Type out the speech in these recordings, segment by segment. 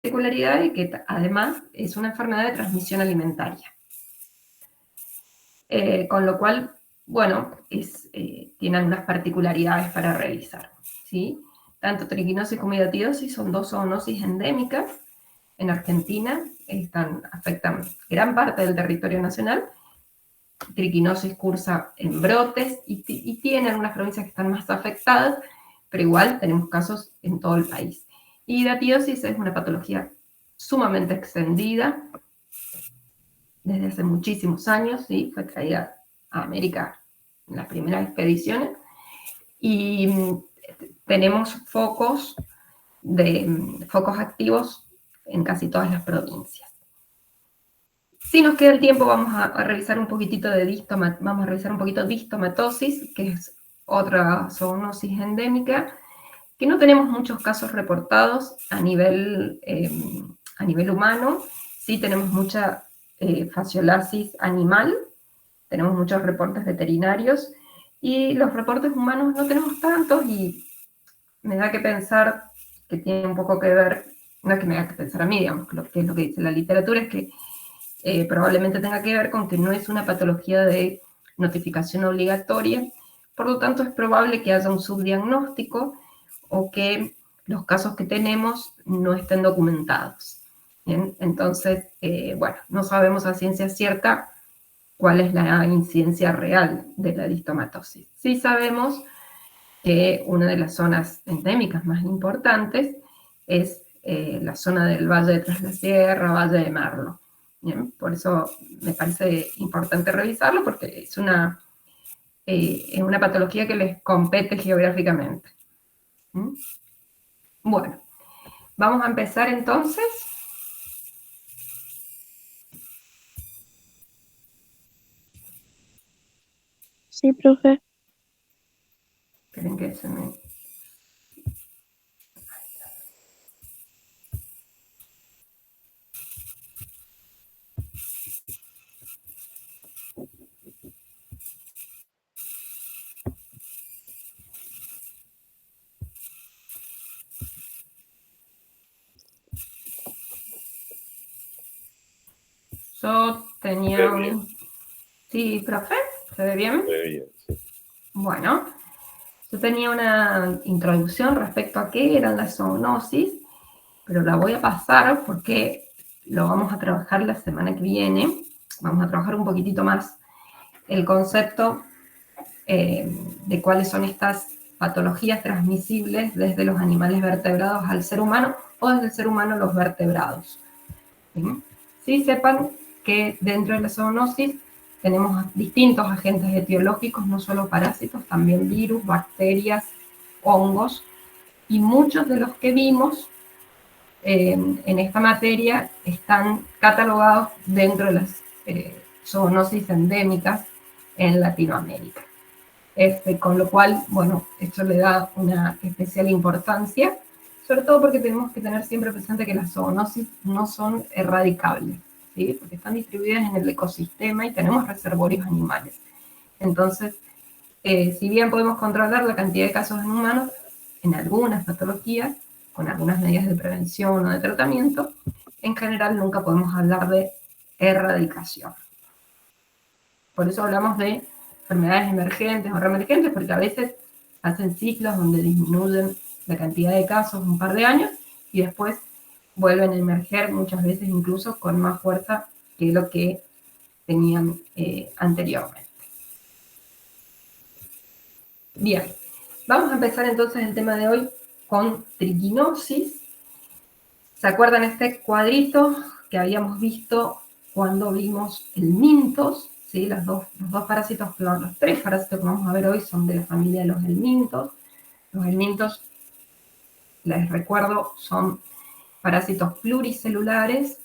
particularidad de que además es una enfermedad de transmisión alimentaria. Con lo cual, bueno, tiene algunas particularidades para revisar, ¿sí? Tanto triquinosis como hidatidosis son dos zoonosis endémicas en Argentina, afectan gran parte del territorio nacional. Triquinosis cursa en brotes y tiene algunas provincias que están más afectadas, pero igual tenemos casos en todo el país. Hidatidosis es una patología sumamente extendida desde hace muchísimos años, ¿sí? Fue traída a América en las primeras expediciones y tenemos focos activos en casi todas las provincias. Si nos queda el tiempo, vamos a revisar un poquitito de distomatosis, que es otra zoonosis endémica, que no tenemos muchos casos reportados a nivel humano. Sí tenemos mucha fasciolasis animal, tenemos muchos reportes veterinarios, y los reportes humanos no tenemos tantos, y me da que pensar que tiene un poco que ver, no es que me da que pensar a mí, digamos, que es lo que dice la literatura, es que probablemente tenga que ver con que no es una patología de notificación obligatoria, por lo tanto es probable que haya un subdiagnóstico o que los casos que tenemos no estén documentados. ¿Bien? Entonces, bueno, no sabemos a ciencia cierta cuál es la incidencia real de la distomatosis. Sí sabemos que una de las zonas endémicas más importantes es la zona del Valle de Tras la Sierra, Valle de Merlo. Bien, por eso me parece importante revisarlo, porque es una patología que les compete geográficamente. ¿Mm? Bueno, vamos a empezar entonces. Sí, profe. Esperen que se me... Yo tenía un... Sí, profe, ¿se ve bien? Se ve bien, sí. Bueno, yo tenía una introducción respecto a qué eran las zoonosis, pero la voy a pasar porque lo vamos a trabajar la semana que viene. Vamos a trabajar un poquitito más el concepto de cuáles son estas patologías transmisibles desde los animales vertebrados al ser humano o desde el ser humano a los vertebrados. ¿Sí? Sí, sepan que dentro de la zoonosis tenemos distintos agentes etiológicos, no solo parásitos, también virus, bacterias, hongos, y muchos de los que vimos en esta materia están catalogados dentro de las zoonosis endémicas en Latinoamérica. Con lo cual, bueno, esto le da una especial importancia, sobre todo porque tenemos que tener siempre presente que las zoonosis no son erradicables, ¿sí? Porque están distribuidas en el ecosistema y tenemos reservorios animales. Entonces, si bien podemos controlar la cantidad de casos en humanos, en algunas patologías, con algunas medidas de prevención o de tratamiento, en general nunca podemos hablar de erradicación. Por eso hablamos de enfermedades emergentes o reemergentes, porque a veces hacen ciclos donde disminuyen la cantidad de casos un par de años y después vuelven a emerger, muchas veces incluso con más fuerza que lo que tenían anteriormente. Bien, vamos a empezar entonces el tema de hoy con triquinosis. ¿Se acuerdan este cuadrito que habíamos visto cuando vimos el mintos? ¿Sí? Los dos parásitos, los tres parásitos que vamos a ver hoy son de la familia de los helmintos. Los helmintos, les recuerdo, son parásitos pluricelulares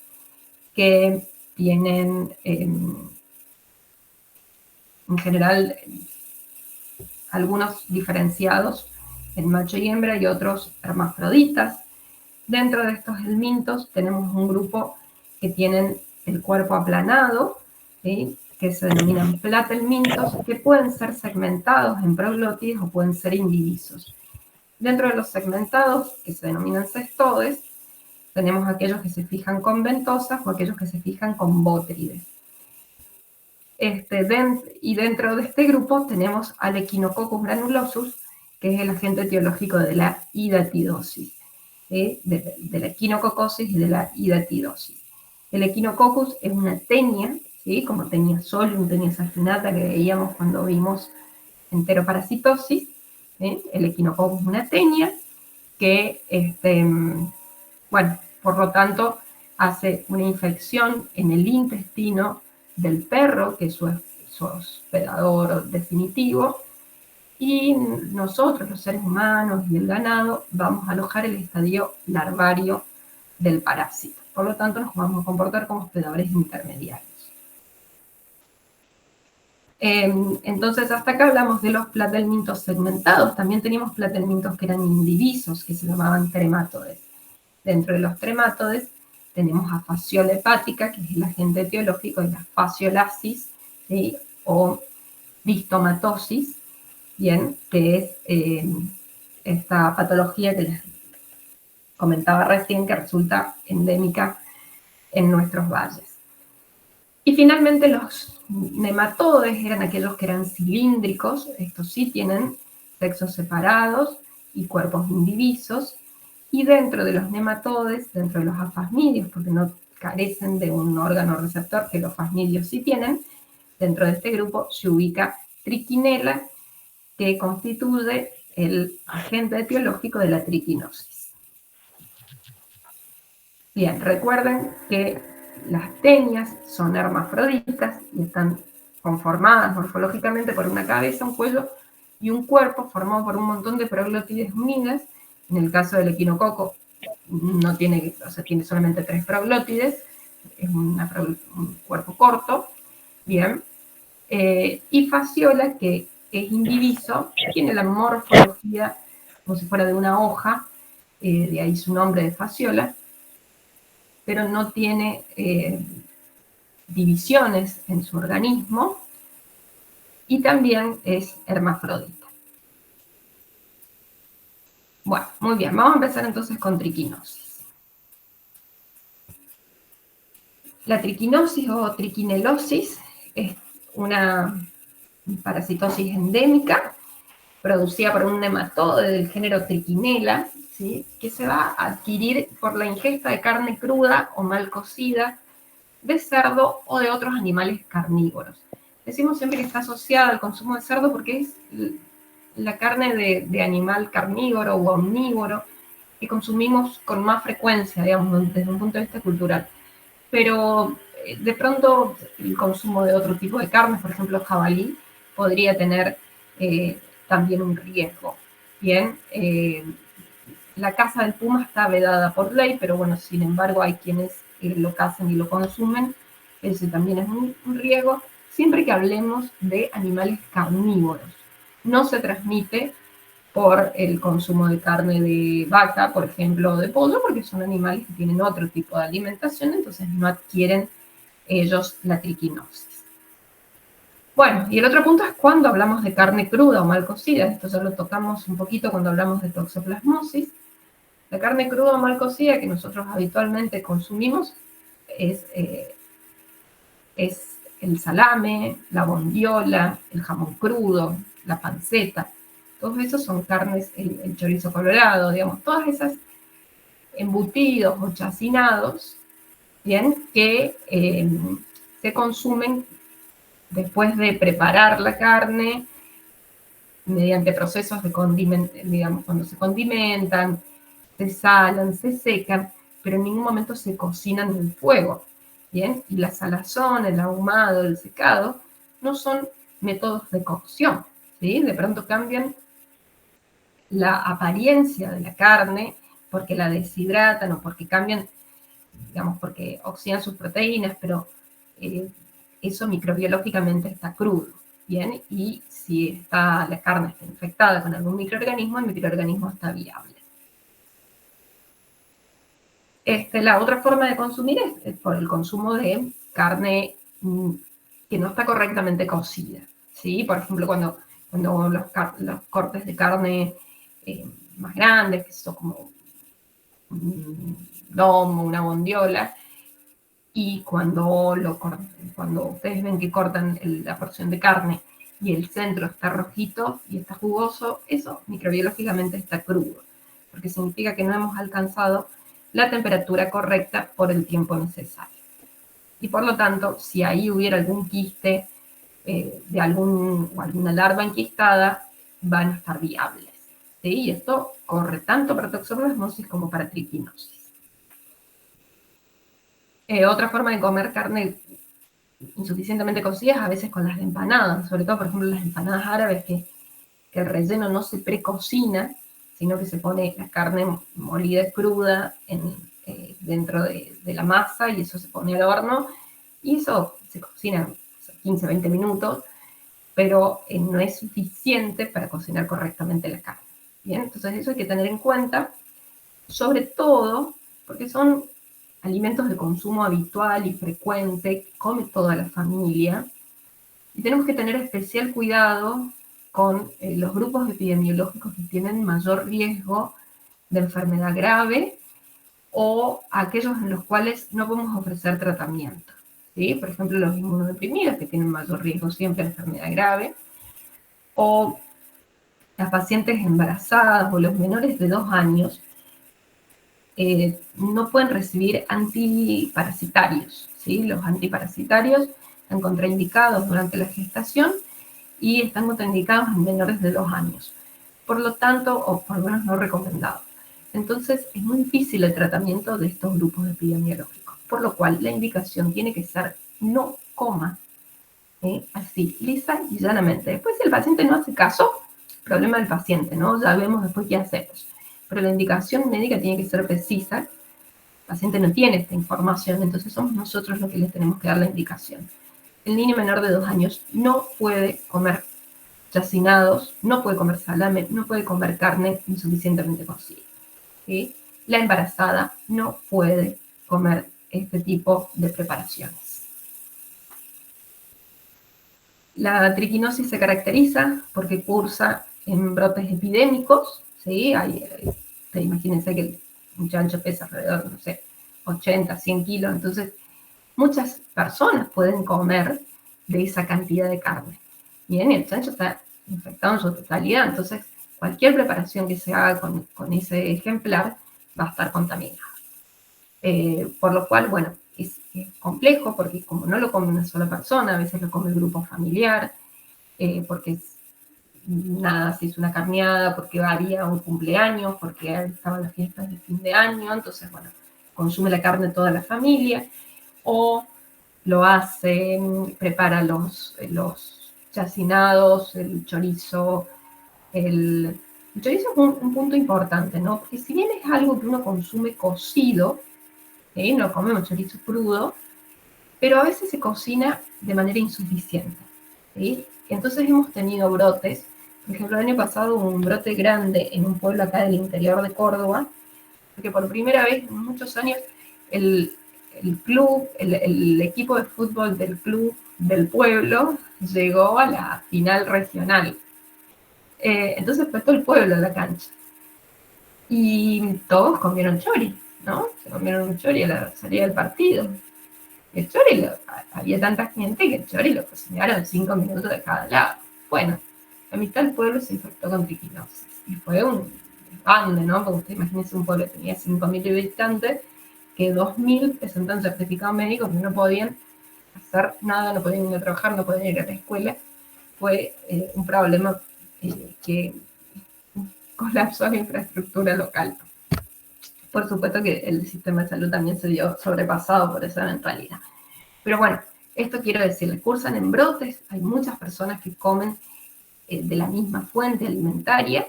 que tienen en general algunos diferenciados en macho y hembra y otros hermafroditas. Dentro de estos helmintos tenemos un grupo que tienen el cuerpo aplanado, ¿sí? Que se denominan platelmintos, que pueden ser segmentados en proglótides o pueden ser indivisos. Dentro de los segmentados, que se denominan cestodes, Tenemos aquellos que se fijan con ventosas o aquellos que se fijan con bótrides. Y dentro de este grupo tenemos al Echinococcus granulosus, que es el agente etiológico de la hidatidosis, de la equinococosis y de la hidatidosis. El Echinococcus es una tenia, ¿sí? Como tenia solium, tenia saginata, que veíamos cuando vimos enteroparasitosis. El Echinococcus es una tenia que, bueno, por lo tanto, hace una infección en el intestino del perro, que es su hospedador definitivo, y nosotros, los seres humanos y el ganado, vamos a alojar el estadio larvario del parásito. Por lo tanto, nos vamos a comportar como hospedadores intermediarios. Entonces, hasta acá hablamos de los platelmintos segmentados. También teníamos platelmintos que eran indivisos, que se llamaban tremátodes. Dentro de los tremátodes tenemos a Fasciola hepática, que es el agente etiológico de la fasciolasis, ¿sí? O distomatosis, bien, que es esta patología que les comentaba recién, que resulta endémica en nuestros valles. Y finalmente los nematodes eran aquellos que eran cilíndricos, estos sí tienen sexos separados y cuerpos indivisos, y dentro de los nematodes, dentro de los afasmidios, porque no carecen de un órgano receptor que los fasmidios sí tienen, dentro de este grupo se ubica triquinela, que constituye el agente etiológico de la triquinosis. Bien, recuerden que las tenias son hermafroditas y están conformadas morfológicamente por una cabeza, un cuello y un cuerpo formado por un montón de proglótides unidas. En el caso del equinococo no tiene, o sea, tiene solamente 3 proglótides, es un cuerpo corto, bien. Y Fasciola, que es indiviso, tiene la morfología como si fuera de una hoja, de ahí su nombre de Fasciola, pero no tiene divisiones en su organismo y también es hermafrodita. Bueno, muy bien, vamos a empezar entonces con triquinosis. La triquinosis o triquinelosis es una parasitosis endémica producida por un nematode del género Trichinella, ¿sí? Que se va a adquirir por la ingesta de carne cruda o mal cocida de cerdo o de otros animales carnívoros. Decimos siempre que está asociada al consumo de cerdo porque es la carne de animal carnívoro o omnívoro que consumimos con más frecuencia, digamos, desde un punto de vista cultural. Pero de pronto el consumo de otro tipo de carnes, por ejemplo jabalí, podría tener también un riesgo. Bien, la caza del puma está vedada por ley, pero bueno, sin embargo hay quienes lo cazan y lo consumen. Ese también es un riesgo, siempre que hablemos de animales carnívoros. No se transmite por el consumo de carne de vaca, por ejemplo, o de pollo, porque son animales que tienen otro tipo de alimentación, entonces no adquieren ellos la triquinosis. Bueno, y el otro punto es cuando hablamos de carne cruda o mal cocida. Esto ya lo tocamos un poquito cuando hablamos de toxoplasmosis. La carne cruda o mal cocida que nosotros habitualmente consumimos es el salame, la bondiola, el jamón crudo, la panceta. Todos esos son carnes, el chorizo colorado, digamos, todas esas embutidos o chacinados, ¿bien? Que se consumen después de preparar la carne mediante procesos de condimento, digamos, cuando se condimentan, se salan, se secan, pero en ningún momento se cocinan en el fuego, ¿bien? Y la salazón, el ahumado, el secado, no son métodos de cocción, ¿sí? De pronto cambian la apariencia de la carne porque la deshidratan o porque cambian, digamos, porque oxidan sus proteínas, pero eso microbiológicamente está crudo, ¿bien? Y si la carne está infectada con algún microorganismo, el microorganismo está viable. La otra forma de consumir es por el consumo de carne que no está correctamente cocida, ¿sí? Por ejemplo, cuando los cortes de carne más grandes, que son como lomo, una bondiola, y cuando ustedes ven que cortan la porción de carne y el centro está rojito y está jugoso, eso microbiológicamente está crudo, porque significa que no hemos alcanzado la temperatura correcta por el tiempo necesario. Y por lo tanto, si ahí hubiera algún quiste de alguna larva enquistada, van a estar viables. ¿Sí? Y esto corre tanto para toxoplasmosis como para triquinosis. Otra forma de comer carne insuficientemente cocidas a veces con las empanadas, sobre todo, por ejemplo, las empanadas árabes, que el relleno no se precocina, sino que se pone la carne molida cruda dentro de la masa y eso se pone al horno y eso se cocina 15, 20 minutos, pero no es suficiente para cocinar correctamente la carne. Bien, entonces eso hay que tener en cuenta, sobre todo porque son alimentos de consumo habitual y frecuente, que come toda la familia, y tenemos que tener especial cuidado con los grupos epidemiológicos que tienen mayor riesgo de enfermedad grave o aquellos en los cuales no podemos ofrecer tratamiento. ¿Sí? Por ejemplo, los inmunodeprimidos que tienen mayor riesgo siempre de enfermedad grave, o las pacientes embarazadas o los menores de 2 años no pueden recibir antiparasitarios. ¿Sí? Los antiparasitarios están contraindicados durante la gestación y están contraindicados en menores de 2 años. Por lo tanto, o por lo menos no recomendados. Entonces, es muy difícil el tratamiento de estos grupos epidemiológicos, por lo cual la indicación tiene que ser no coma, así, lisa y llanamente. Después, si el paciente no hace caso, problema del paciente, ¿no? Ya vemos después qué hacemos. Pero la indicación médica tiene que ser precisa. El paciente no tiene esta información, entonces somos nosotros los que les tenemos que dar la indicación. El niño menor de 2 años no puede comer chacinados, no puede comer salame, no puede comer carne insuficientemente cocida. ¿Sí? La embarazada no puede comer este tipo de preparaciones. La triquinosis se caracteriza porque cursa en brotes epidémicos, ¿sí? Imagínense que el muchacho pesa alrededor, no sé, 80, 100 kilos, entonces muchas personas pueden comer de esa cantidad de carne. Bien, el chancho está infectado en su totalidad, entonces cualquier preparación que se haga con ese ejemplar va a estar contaminada. Por lo cual, bueno, es complejo porque como no lo come una sola persona, a veces lo come el grupo familiar, porque nada, se hizo una carneada, porque había un cumpleaños, porque estaban las fiestas de fin de año, entonces, bueno, consume la carne toda la familia, o lo hacen, prepara los chacinados, el chorizo. El chorizo es un punto importante, ¿no? Porque si bien es algo que uno consume cocido, ¿sí? No comemos chorizo crudo, pero a veces se cocina de manera insuficiente, ¿sí? Entonces hemos tenido brotes. Por ejemplo, el año pasado hubo un brote grande en un pueblo acá del interior de Córdoba, porque por primera vez en muchos años el club, el equipo de fútbol del club del pueblo llegó a la final regional. Entonces fue todo el pueblo a la cancha. Y todos comieron chori, ¿no? Se comieron un chori a la salida del partido. El chori, había tanta gente que el chori lo cocinaron 5 minutos de cada lado. Bueno, la mitad del pueblo se infectó con triquinosis. Y fue un bande, ¿no? Porque usted imagínese un pueblo que tenía 5.000 habitantes, que 2.000 presentan certificado médico que no podían hacer nada, no podían ir a trabajar, no podían ir a la escuela. Fue un problema que colapsó la infraestructura local. Por supuesto que el sistema de salud también se vio sobrepasado por esa eventualidad. Pero bueno, esto quiero decirles, cursan en brotes, hay muchas personas que comen de la misma fuente alimentaria,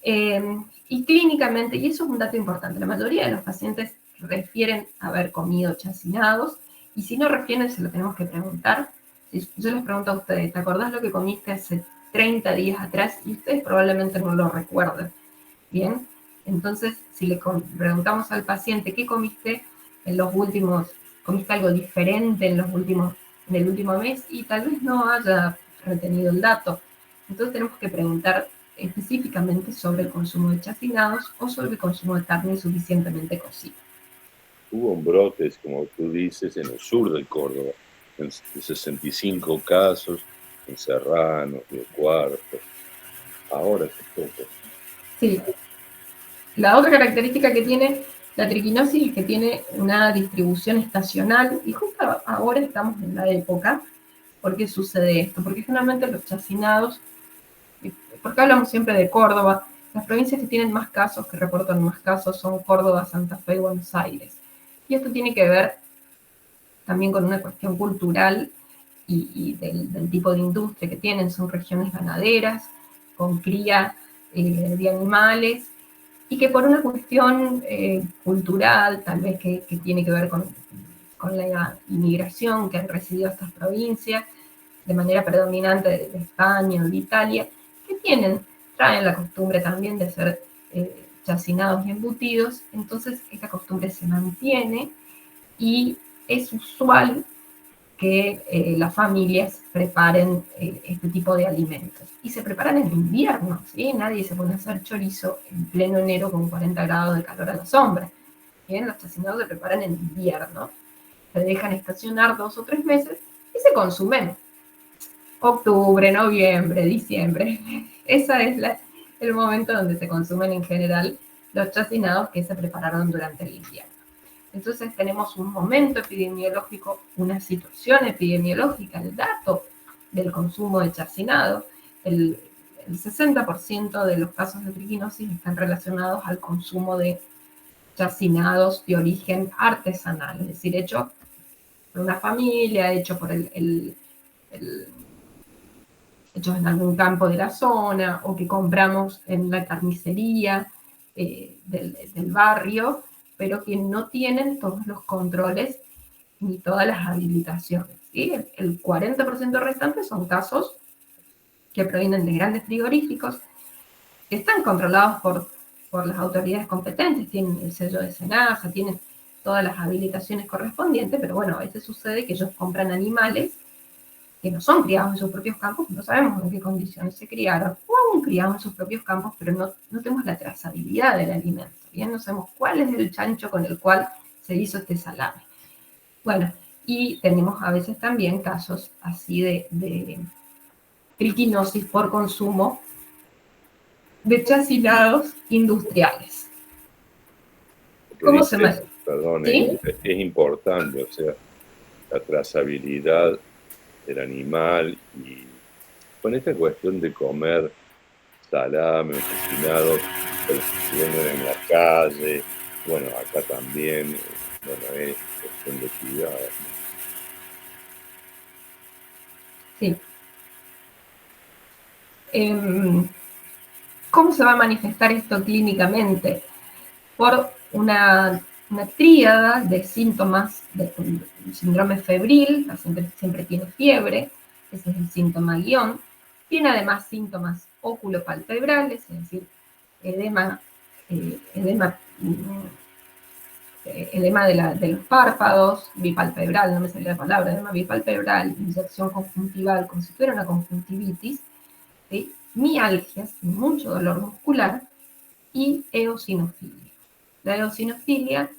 y clínicamente, y eso es un dato importante, la mayoría de los pacientes refieren haber comido chacinados, y si no refieren se lo tenemos que preguntar. Si yo les pregunto a ustedes, ¿te acordás lo que comiste hace 30 días atrás? Y ustedes probablemente no lo recuerden. Bien, entonces si le preguntamos al paciente, ¿qué comiste en los últimos, comiste algo diferente en el último mes? Y tal vez no haya retenido el dato. Entonces tenemos que preguntar específicamente sobre el consumo de chacinados o sobre el consumo de carne insuficientemente cocida. Hubo un brote, como tú dices, en el sur de Córdoba, en 65 casos, en Serrano, Río Cuarto, ahora hace poco. Sí. La otra característica que tiene la triquinosis es que tiene una distribución estacional, y justo ahora estamos en la época. ¿Por qué sucede esto? Porque generalmente los chacinados, porque hablamos siempre de Córdoba, las provincias que tienen más casos, que reportan más casos, son Córdoba, Santa Fe y Buenos Aires. Y esto tiene que ver también con una cuestión cultural y del tipo de industria que tienen. Son regiones ganaderas, con cría de animales, y que por una cuestión cultural, tal vez que tiene que ver con la inmigración que han residido estas provincias, de manera predominante de España o de Italia, que traen la costumbre también de ser chacinados y embutidos. Entonces esta costumbre se mantiene y es usual que las familias preparen este tipo de alimentos. Y se preparan en invierno, ¿sí? Nadie se pone a hacer chorizo en pleno enero con 40 grados de calor a la sombra. Bien, los chacinados se preparan en invierno, se dejan estacionar 2 o 3 meses y se consumen octubre, noviembre, diciembre. Ese es el momento donde se consumen en general los chacinados que se prepararon durante el invierno. Entonces tenemos un momento epidemiológico, una situación epidemiológica, el dato del consumo de chacinado. El 60% de los casos de triquinosis están relacionados al consumo de chacinados de origen artesanal, es decir, hecho por una familia, hecho por hechos en algún campo de la zona, o que compramos en la carnicería del barrio, pero que no tienen todos los controles ni todas las habilitaciones, ¿sí? El 40% restante son casos que provienen de grandes frigoríficos, que están controlados por las autoridades competentes, tienen el sello de SENASA, tienen todas las habilitaciones correspondientes, pero bueno, a veces sucede que ellos compran animales que no son criados en sus propios campos, no sabemos en qué condiciones se criaron, o aún criados en sus propios campos, pero no tenemos la trazabilidad del alimento, ¿bien? No sabemos cuál es el chancho con el cual se hizo este salame. Bueno, y tenemos a veces también casos así de triquinosis por consumo de chacinados industriales. ¿Cómo se llama? Perdón, ¿Sí? es importante, o sea, la trazabilidad del animal, y con esta cuestión de comer salame o cocinado, los que venden en la calle, bueno, acá también, bueno, es cuestión de cuidado, ¿no? Sí. ¿Cómo se va a manifestar esto clínicamente? Por una tríada de síntomas de síndrome febril. El paciente siempre tiene fiebre, ese es el síntoma guión. Tiene además síntomas oculopalpebrales, es decir, edema de los párpados, bipalpebral, no me sale la palabra, edema bipalpebral, inyección conjuntival, como si fuera una conjuntivitis, ¿sí? Mialgias, mucho dolor muscular, y eosinofilia. La eosinofilia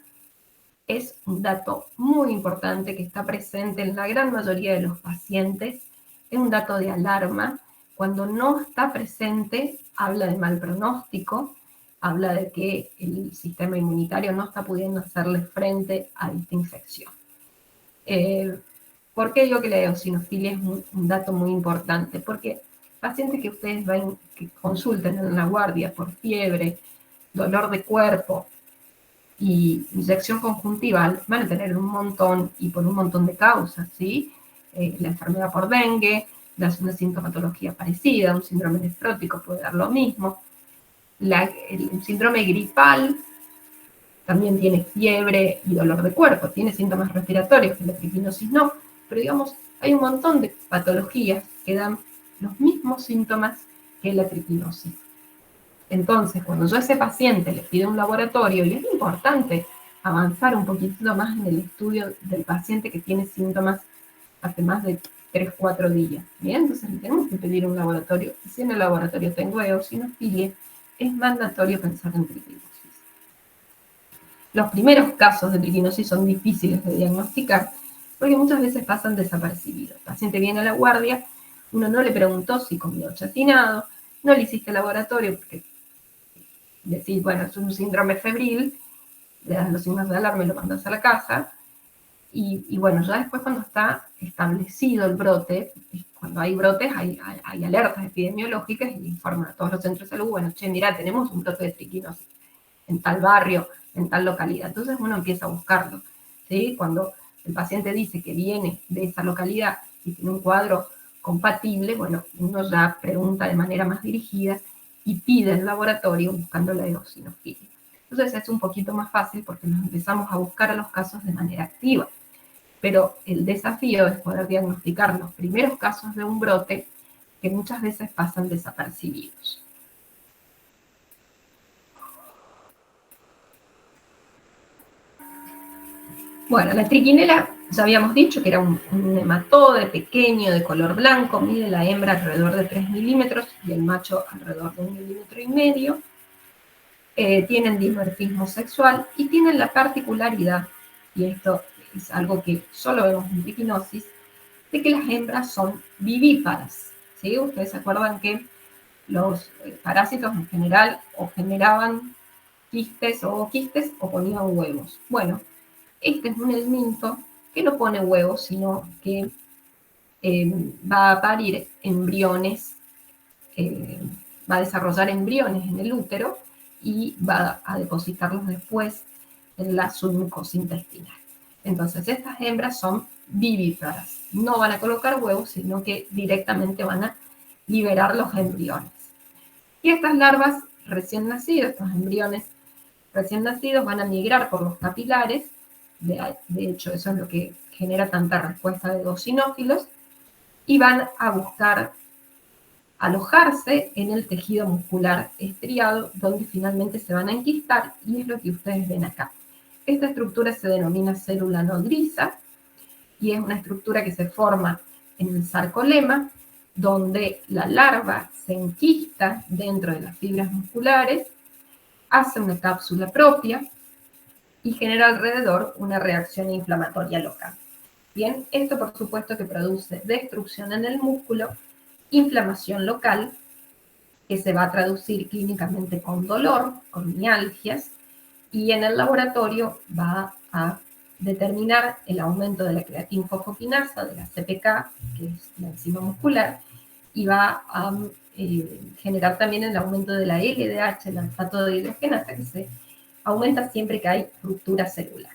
es un dato muy importante que está presente en la gran mayoría de los pacientes. Es un dato de alarma. Cuando no está presente, habla de mal pronóstico, habla de que el sistema inmunitario no está pudiendo hacerle frente a esta infección. ¿Por qué digo que la eosinofilia es un dato muy importante? Porque pacientes que ustedes que consulten en la guardia por fiebre, dolor de cuerpo y inyección conjuntival van a tener un montón, y por un montón de causas, ¿sí? La enfermedad por dengue, una sintomatología parecida, un síndrome nefrótico puede dar lo mismo. El síndrome gripal también tiene fiebre y dolor de cuerpo, tiene síntomas respiratorios, que la triquinosis no, pero digamos, hay un montón de patologías que dan los mismos síntomas que la triquinosis. Entonces, cuando yo a ese paciente le pido un laboratorio, y es importante avanzar un poquito más en el estudio del paciente que tiene síntomas hace más de 3, 4 días. Bien, entonces tenemos que pedir un laboratorio. Si en el laboratorio tengo eosinofilia, es mandatorio pensar en triquinosis. Los primeros casos de triquinosis son difíciles de diagnosticar porque muchas veces pasan desapercibidos. El paciente viene a la guardia, uno no le preguntó si comió chacinado, no le hiciste laboratorio porque decís, bueno, es un síndrome febril, le das los signos de alarma y lo mandas a la casa. Y bueno, ya después cuando está establecido el brote, cuando hay brotes hay alertas epidemiológicas y informan a todos los centros de salud, bueno, che, mira, tenemos un brote de triquinosis en tal barrio, en tal localidad. Entonces uno empieza a buscarlo, ¿sí? Cuando el paciente dice que viene de esa localidad y tiene un cuadro compatible, bueno, uno ya pregunta de manera más dirigida y pide el laboratorio buscando la eosinofilia. Entonces es un poquito más fácil porque nos empezamos a buscar a los casos de manera activa. Pero el desafío es poder diagnosticar los primeros casos de un brote que muchas veces pasan desapercibidos. Bueno, la triquinela, ya habíamos dicho que era un nematode pequeño de color blanco, mide la hembra alrededor de 3 milímetros y el macho alrededor de 1,5 milímetros. Tienen dimorfismo sexual y tienen la particularidad, y esto es algo que solo vemos en triquinosis, de que las hembras son vivíparas. ¿Sí? Ustedes se acuerdan que los parásitos en general o generaban quistes o ponían huevos. Bueno, este es un helminto que no pone huevos, sino que va a parir embriones, va a desarrollar embriones en el útero y va a depositarlos después en la submucosa intestinal. Entonces, estas hembras son vivíparas. No van a colocar huevos, sino que directamente van a liberar los embriones. Y estas larvas recién nacidas, estos embriones recién nacidos, van a migrar por los capilares. De hecho, eso es lo que genera tanta respuesta de eosinófilos, y van a buscar alojarse en el tejido muscular estriado, donde finalmente se van a enquistar, y es lo que ustedes ven acá. Esta estructura se denomina célula nodriza, y es una estructura que se forma en el sarcolema, donde la larva se enquista dentro de las fibras musculares, hace una cápsula propia y genera alrededor una reacción inflamatoria local. Bien, esto por supuesto que produce destrucción en el músculo, inflamación local, que se va a traducir clínicamente con dolor, con mialgias, y en el laboratorio va a determinar el aumento de la creatinfosfoquinasa, de la CPK, que es la enzima muscular, y va a generar también el aumento de la LDH, el alfato de hidrogenasa, que se aumenta siempre que hay ruptura celular.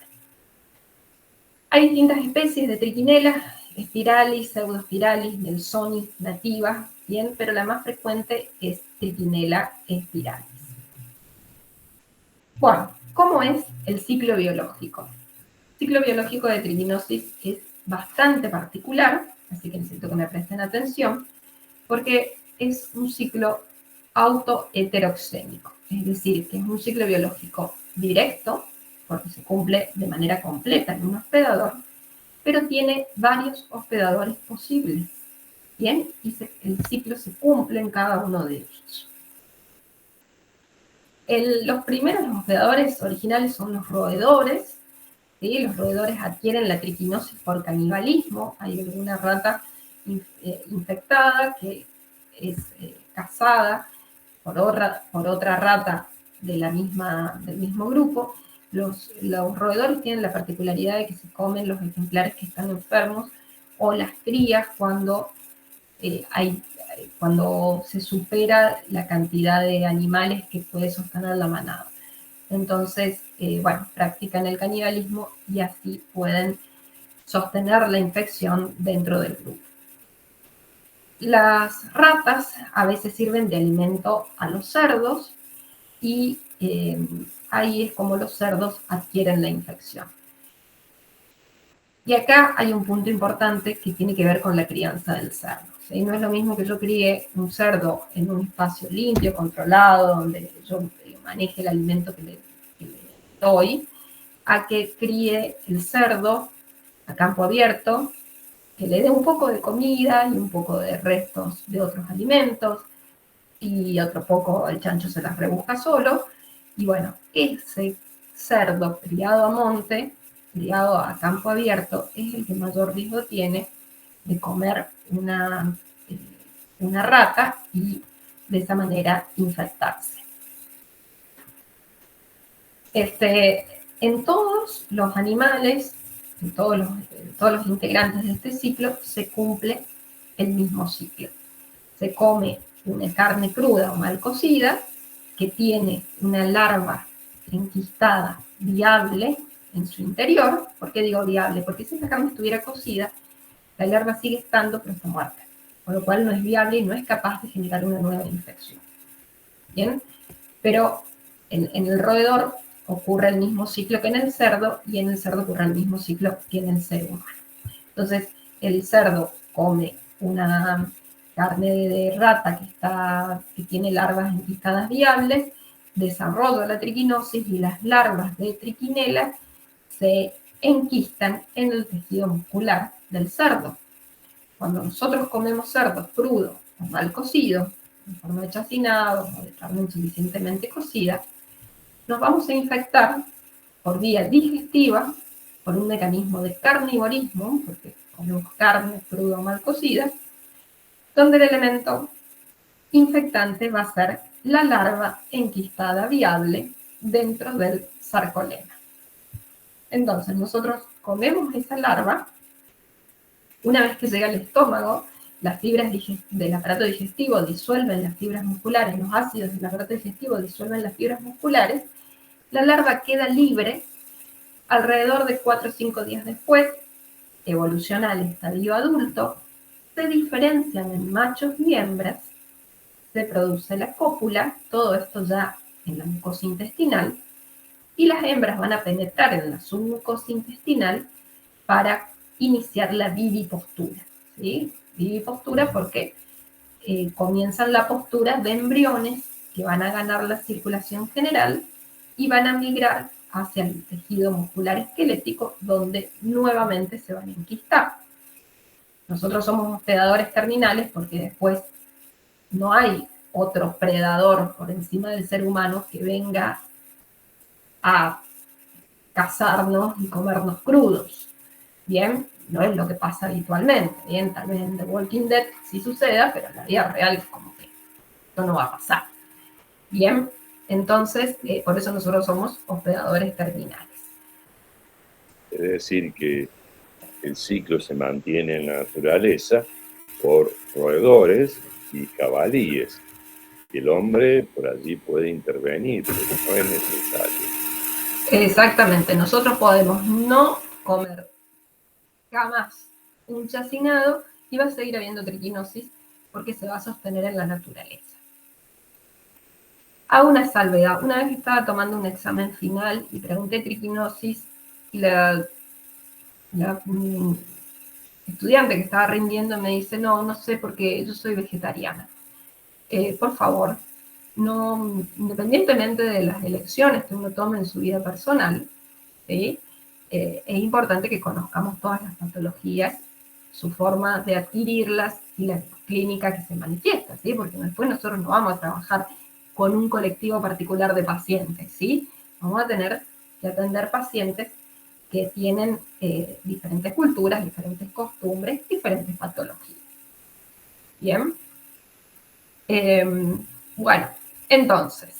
Hay distintas especies de triquinela, spiralis, pseudospiralis, nelsoni, nativa, bien, pero la más frecuente es triquinela spiralis. Bueno, ¿cómo es el ciclo biológico? El ciclo biológico de triquinosis es bastante particular, así que necesito que me presten atención, porque es un ciclo autoheteroxénico, es decir, que es un ciclo biológico directo, porque se cumple de manera completa en un hospedador, pero tiene varios hospedadores posibles, ¿bien? Y el ciclo se cumple en cada uno de ellos. Los primeros hospedadores originales son los roedores, ¿sí? Los roedores adquieren la triquinosis por canibalismo. Hay alguna rata infectada que es cazada por otra rata del mismo grupo. Los roedores tienen la particularidad de que se comen los ejemplares que están enfermos o las crías cuando se supera la cantidad de animales que puede sostener la manada. Entonces, bueno, practican el canibalismo y así pueden sostener la infección dentro del grupo. Las ratas a veces sirven de alimento a los cerdos y ahí es como los cerdos adquieren la infección. Y acá hay un punto importante que tiene que ver con la crianza del cerdo. ¿Sí? No es lo mismo que yo críe un cerdo en un espacio limpio, controlado, donde yo maneje el alimento que le doy, a que críe el cerdo a campo abierto, que le dé un poco de comida y un poco de restos de otros alimentos, y otro poco el chancho se las rebusca solo, y bueno, ese cerdo criado a monte, criado a campo abierto, es el que mayor riesgo tiene de comer una rata y de esa manera infectarse. En todos los animales, en todos los integrantes de este ciclo, se cumple el mismo ciclo. Se come una carne cruda o mal cocida que tiene una larva enquistada viable en su interior. ¿Por qué digo viable? Porque si esa carne estuviera cocida, la larva sigue estando pero está muerta, con lo cual no es viable y no es capaz de generar una nueva infección. ¿Bien? Pero en el roedor ocurre el mismo ciclo que en el cerdo, y en el cerdo ocurre el mismo ciclo que en el ser humano. Entonces, el cerdo come una carne de rata que tiene larvas enquistadas viables, desarrolla la triquinosis y las larvas de triquinela se enquistan en el tejido muscular del cerdo. Cuando nosotros comemos cerdo crudo o mal cocido, en forma de chacinado o de carne insuficientemente cocida, nos vamos a infectar por vía digestiva, por un mecanismo de carnivorismo, porque comemos carne cruda o mal cocida, donde el elemento infectante va a ser la larva enquistada viable dentro del sarcolema. Entonces, nosotros comemos esa larva. Una vez que llega al estómago, las fibras del aparato digestivo disuelven las fibras musculares, los ácidos del aparato digestivo disuelven las fibras musculares, la larva queda libre. Alrededor de 4 o 5 días después, evoluciona al estadio adulto, se diferencian en machos y hembras, se produce la cópula, todo esto ya en la mucosa intestinal, y las hembras van a penetrar en la submucosa intestinal para iniciar la vivipostura. ¿Sí? Vivipostura porque comienzan la postura de embriones que van a ganar la circulación general y van a migrar hacia el tejido muscular esquelético, donde nuevamente se van a enquistar. Nosotros somos hospedadores terminales porque después no hay otro predador por encima del ser humano que venga a cazarnos y comernos crudos. Bien, no es lo que pasa habitualmente. Bien, tal vez en The Walking Dead sí suceda, pero en la vida real es como que esto no va a pasar. Bien, entonces, por eso nosotros somos hospedadores terminales. Es decir, que el ciclo se mantiene en la naturaleza por roedores y jabalíes. Y el hombre por allí puede intervenir, pero no es necesario. Exactamente, nosotros podemos no comer jamás un chacinado y va a seguir habiendo triquinosis porque se va a sostener en la naturaleza. Hago una salvedad. Una vez que estaba tomando un examen final y pregunté triquinosis, y la estudiante que estaba rindiendo me dice, no sé porque yo soy vegetariana. Por favor, no, independientemente de las elecciones que uno tome en su vida personal, ¿sí? Es importante que conozcamos todas las patologías, su forma de adquirirlas y la clínica que se manifiesta, ¿sí? Porque después nosotros no vamos a trabajar con un colectivo particular de pacientes, ¿sí? Vamos a tener que atender pacientes que tienen diferentes culturas, diferentes costumbres, diferentes patologías. Bien. Bueno, entonces,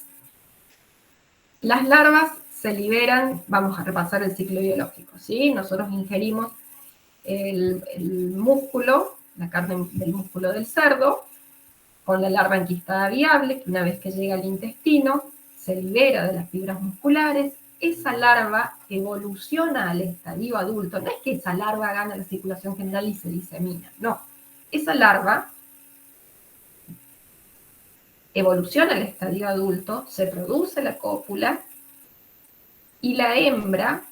las larvas se liberan, vamos a repasar el ciclo biológico, ¿sí? Nosotros ingerimos el músculo, la carne del músculo del cerdo, con la larva enquistada viable, que una vez que llega al intestino, se libera de las fibras musculares. Esa larva evoluciona al estadio adulto. No es que esa larva gana la circulación general y se disemina, no. Esa larva evoluciona al estadio adulto, se produce la cópula y la hembra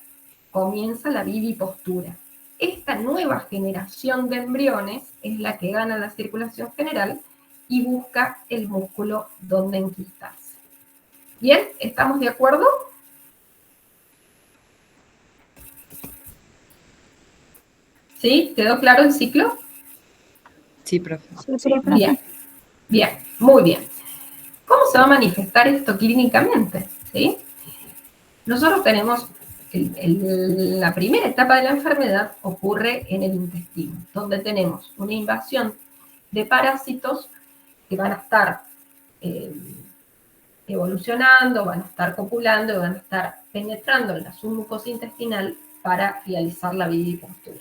comienza la vivipostura. Esta nueva generación de embriones es la que gana la circulación general y busca el músculo donde enquistarse. ¿Bien? ¿Estamos de acuerdo? ¿Sí? ¿Quedó claro el ciclo? Sí, profe. Sí, profe. Bien, bien, muy bien. ¿Cómo se va a manifestar esto clínicamente? ¿Sí? Nosotros tenemos, la primera etapa de la enfermedad ocurre en el intestino, donde tenemos una invasión de parásitos que van a estar evolucionando, van a estar copulando, van a estar penetrando en la submucosa intestinal para realizar la vivipostura.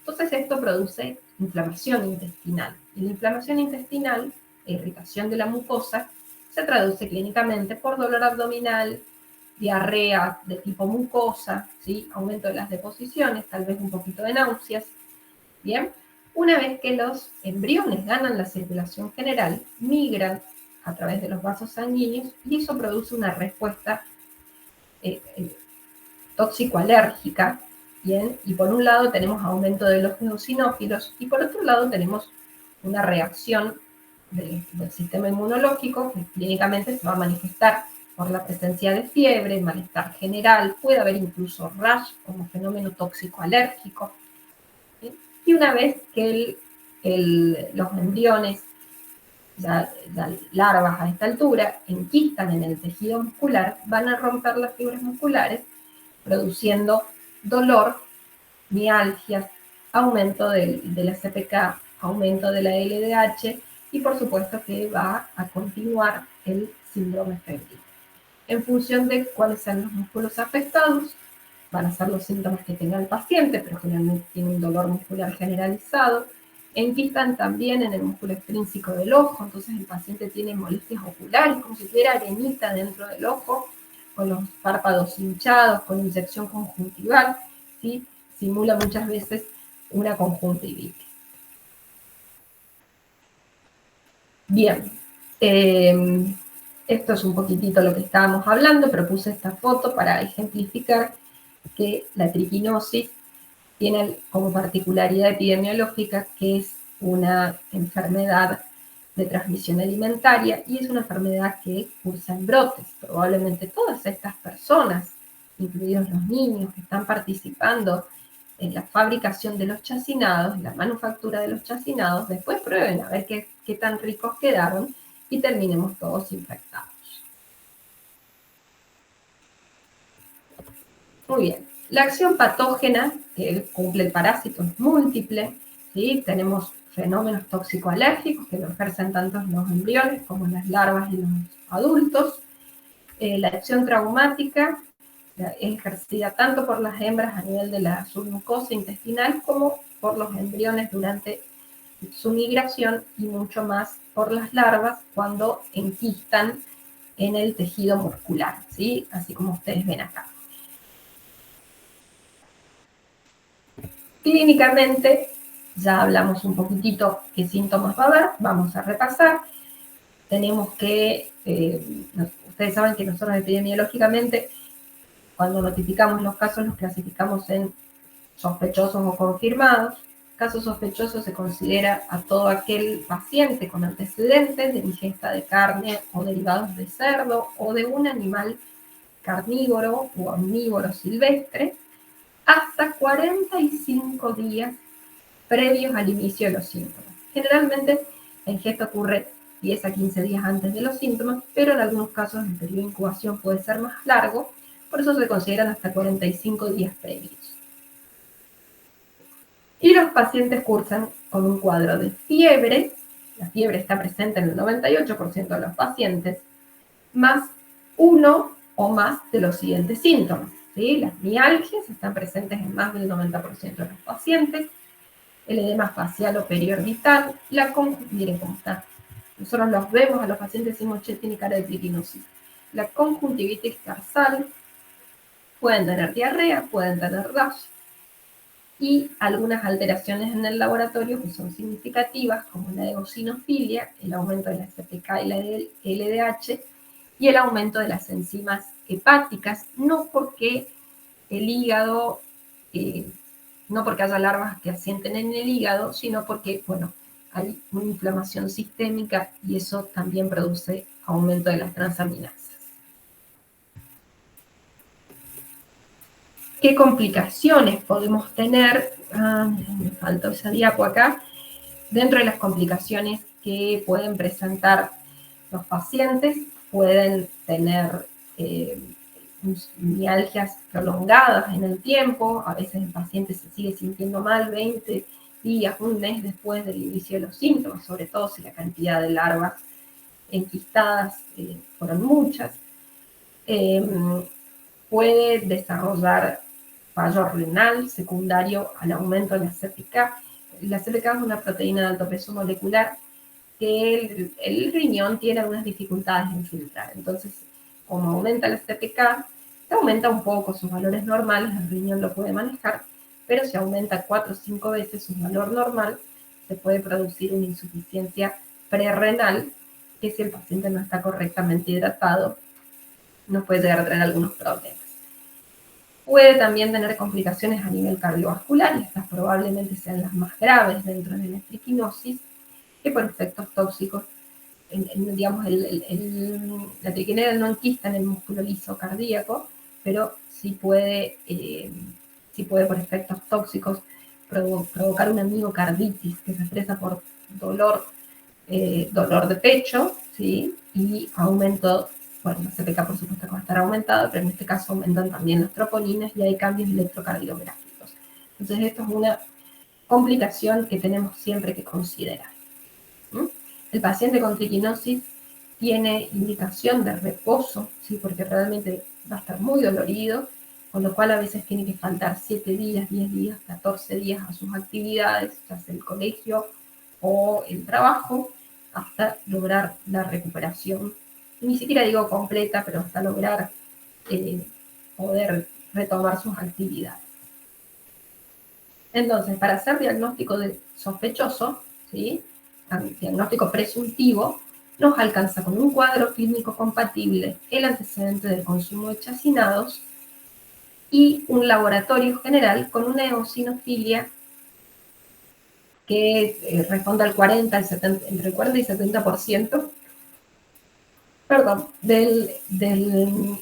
Entonces esto produce inflamación intestinal. Y la inflamación intestinal, irritación de la mucosa, se traduce clínicamente por dolor abdominal, diarrea de tipo mucosa, ¿sí? Aumento de las deposiciones, tal vez un poquito de náuseas. Bien, una vez que los embriones ganan la circulación general, migran a través de los vasos sanguíneos y eso produce una respuesta tóxico-alérgica. Bien, y por un lado tenemos aumento de los eosinófilos y por otro lado tenemos una reacción del sistema inmunológico que clínicamente se va a manifestar por la presencia de fiebre, malestar general, puede haber incluso rash como fenómeno tóxico-alérgico. ¿Sí? Y una vez que los embriones, ya larvas a esta altura, enquistan en el tejido muscular, van a romper las fibras musculares, produciendo dolor, mialgias, aumento de la CPK, aumento de la LDH y por supuesto que va a continuar el síndrome febril. En función de cuáles sean los músculos afectados, van a ser los síntomas que tenga el paciente, pero generalmente tiene un dolor muscular generalizado. Enquistan también en el músculo extrínseco del ojo, entonces el paciente tiene molestias oculares, como si tuviera arenita dentro del ojo, con los párpados hinchados, con inyección conjuntival, ¿sí? Simula muchas veces una conjuntivitis. Bien, esto es un poquitito lo que estábamos hablando, pero puse esta foto para ejemplificar que la triquinosis tiene como particularidad epidemiológica que es una enfermedad de transmisión alimentaria y es una enfermedad que cursa en brotes. Probablemente todas estas personas, incluidos los niños que están participando en la fabricación de los chacinados, en la manufactura de los chacinados, después prueben a ver qué tan ricos quedaron y terminemos todos infectados. Muy bien. La acción patógena que cumple el parásito es múltiple, ¿sí? Tenemos fenómenos tóxico-alérgicos que lo ejercen tanto los embriones como las larvas y los adultos. La acción traumática es ejercida tanto por las hembras a nivel de la submucosa intestinal como por los embriones durante su migración y mucho más por las larvas cuando enquistan en el tejido muscular, ¿sí? Así como ustedes ven acá. Clínicamente, ya hablamos un poquitito qué síntomas va a haber, vamos a repasar. Tenemos que, ustedes saben que nosotros epidemiológicamente, cuando notificamos los casos, los clasificamos en sospechosos o confirmados. Caso sospechoso se considera a todo aquel paciente con antecedentes de ingesta de carne o derivados de cerdo o de un animal carnívoro o omnívoro silvestre, hasta 45 días previos al inicio de los síntomas. Generalmente la ingesta ocurre 10 a 15 días antes de los síntomas, pero en algunos casos el periodo de incubación puede ser más largo, por eso se consideran hasta 45 días previos. Y los pacientes cursan con un cuadro de fiebre, la fiebre está presente en el 98% de los pacientes, más uno o más de los siguientes síntomas. ¿Sí? Las mialgias están presentes en más del 90% de los pacientes, el edema facial o periorbital, miren cómo está. Nosotros los vemos a los pacientes y decimos, che, tiene cara de triquinosis. La conjuntivitis tarsal, pueden tener diarrea, pueden tener rash, y algunas alteraciones en el laboratorio que son significativas, como la eosinofilia, el aumento de la CPK y la LDH, y el aumento de las enzimas hepáticas, no porque el hígado, no porque haya larvas que asienten en el hígado, sino porque, bueno, hay una inflamación sistémica y eso también produce aumento de las transaminasas. ¿Qué complicaciones podemos tener? Me faltó esa diapo acá. Dentro de las complicaciones que pueden presentar los pacientes, pueden tener mialgias prolongadas en el tiempo. A veces el paciente se sigue sintiendo mal 20 días, un mes después del inicio de los síntomas, sobre todo si la cantidad de larvas enquistadas fueron muchas. Puede desarrollar fallo renal secundario al aumento de la CPK. La CPK es una proteína de alto peso molecular que el riñón tiene algunas dificultades en filtrar. Entonces, como aumenta la CPK, se aumenta un poco sus valores normales, el riñón lo puede manejar, pero si aumenta 4 o 5 veces su valor normal, se puede producir una insuficiencia prerrenal, que si el paciente no está correctamente hidratado, nos puede llegar a traer algunos problemas. Puede también tener complicaciones a nivel cardiovascular, y estas probablemente sean las más graves dentro de la triquinosis, que por efectos tóxicos, digamos, la triquinela no enquista en el músculo liso cardíaco, pero sí puede por efectos tóxicos provocar una miocarditis que se expresa por dolor de pecho, ¿sí? Y aumento, bueno, la CPK por supuesto que va a estar aumentada, pero en este caso aumentan también las troponinas y hay cambios electrocardiográficos. Entonces, esto es una complicación que tenemos siempre que considerar. El paciente con triquinosis tiene indicación de reposo, ¿sí? Porque realmente va a estar muy dolorido, con lo cual a veces tiene que faltar 7 días, 10 días, 14 días a sus actividades, ya sea el colegio o el trabajo, hasta lograr la recuperación. Ni siquiera digo completa, pero hasta lograr poder retomar sus actividades. Entonces, para hacer diagnóstico de sospechoso, ¿sí? Diagnóstico presuntivo, nos alcanza con un cuadro clínico compatible, el antecedente del consumo de chacinados y un laboratorio general con una eosinofilia que responde al 40, al 70, entre el 40 y 70%, perdón, del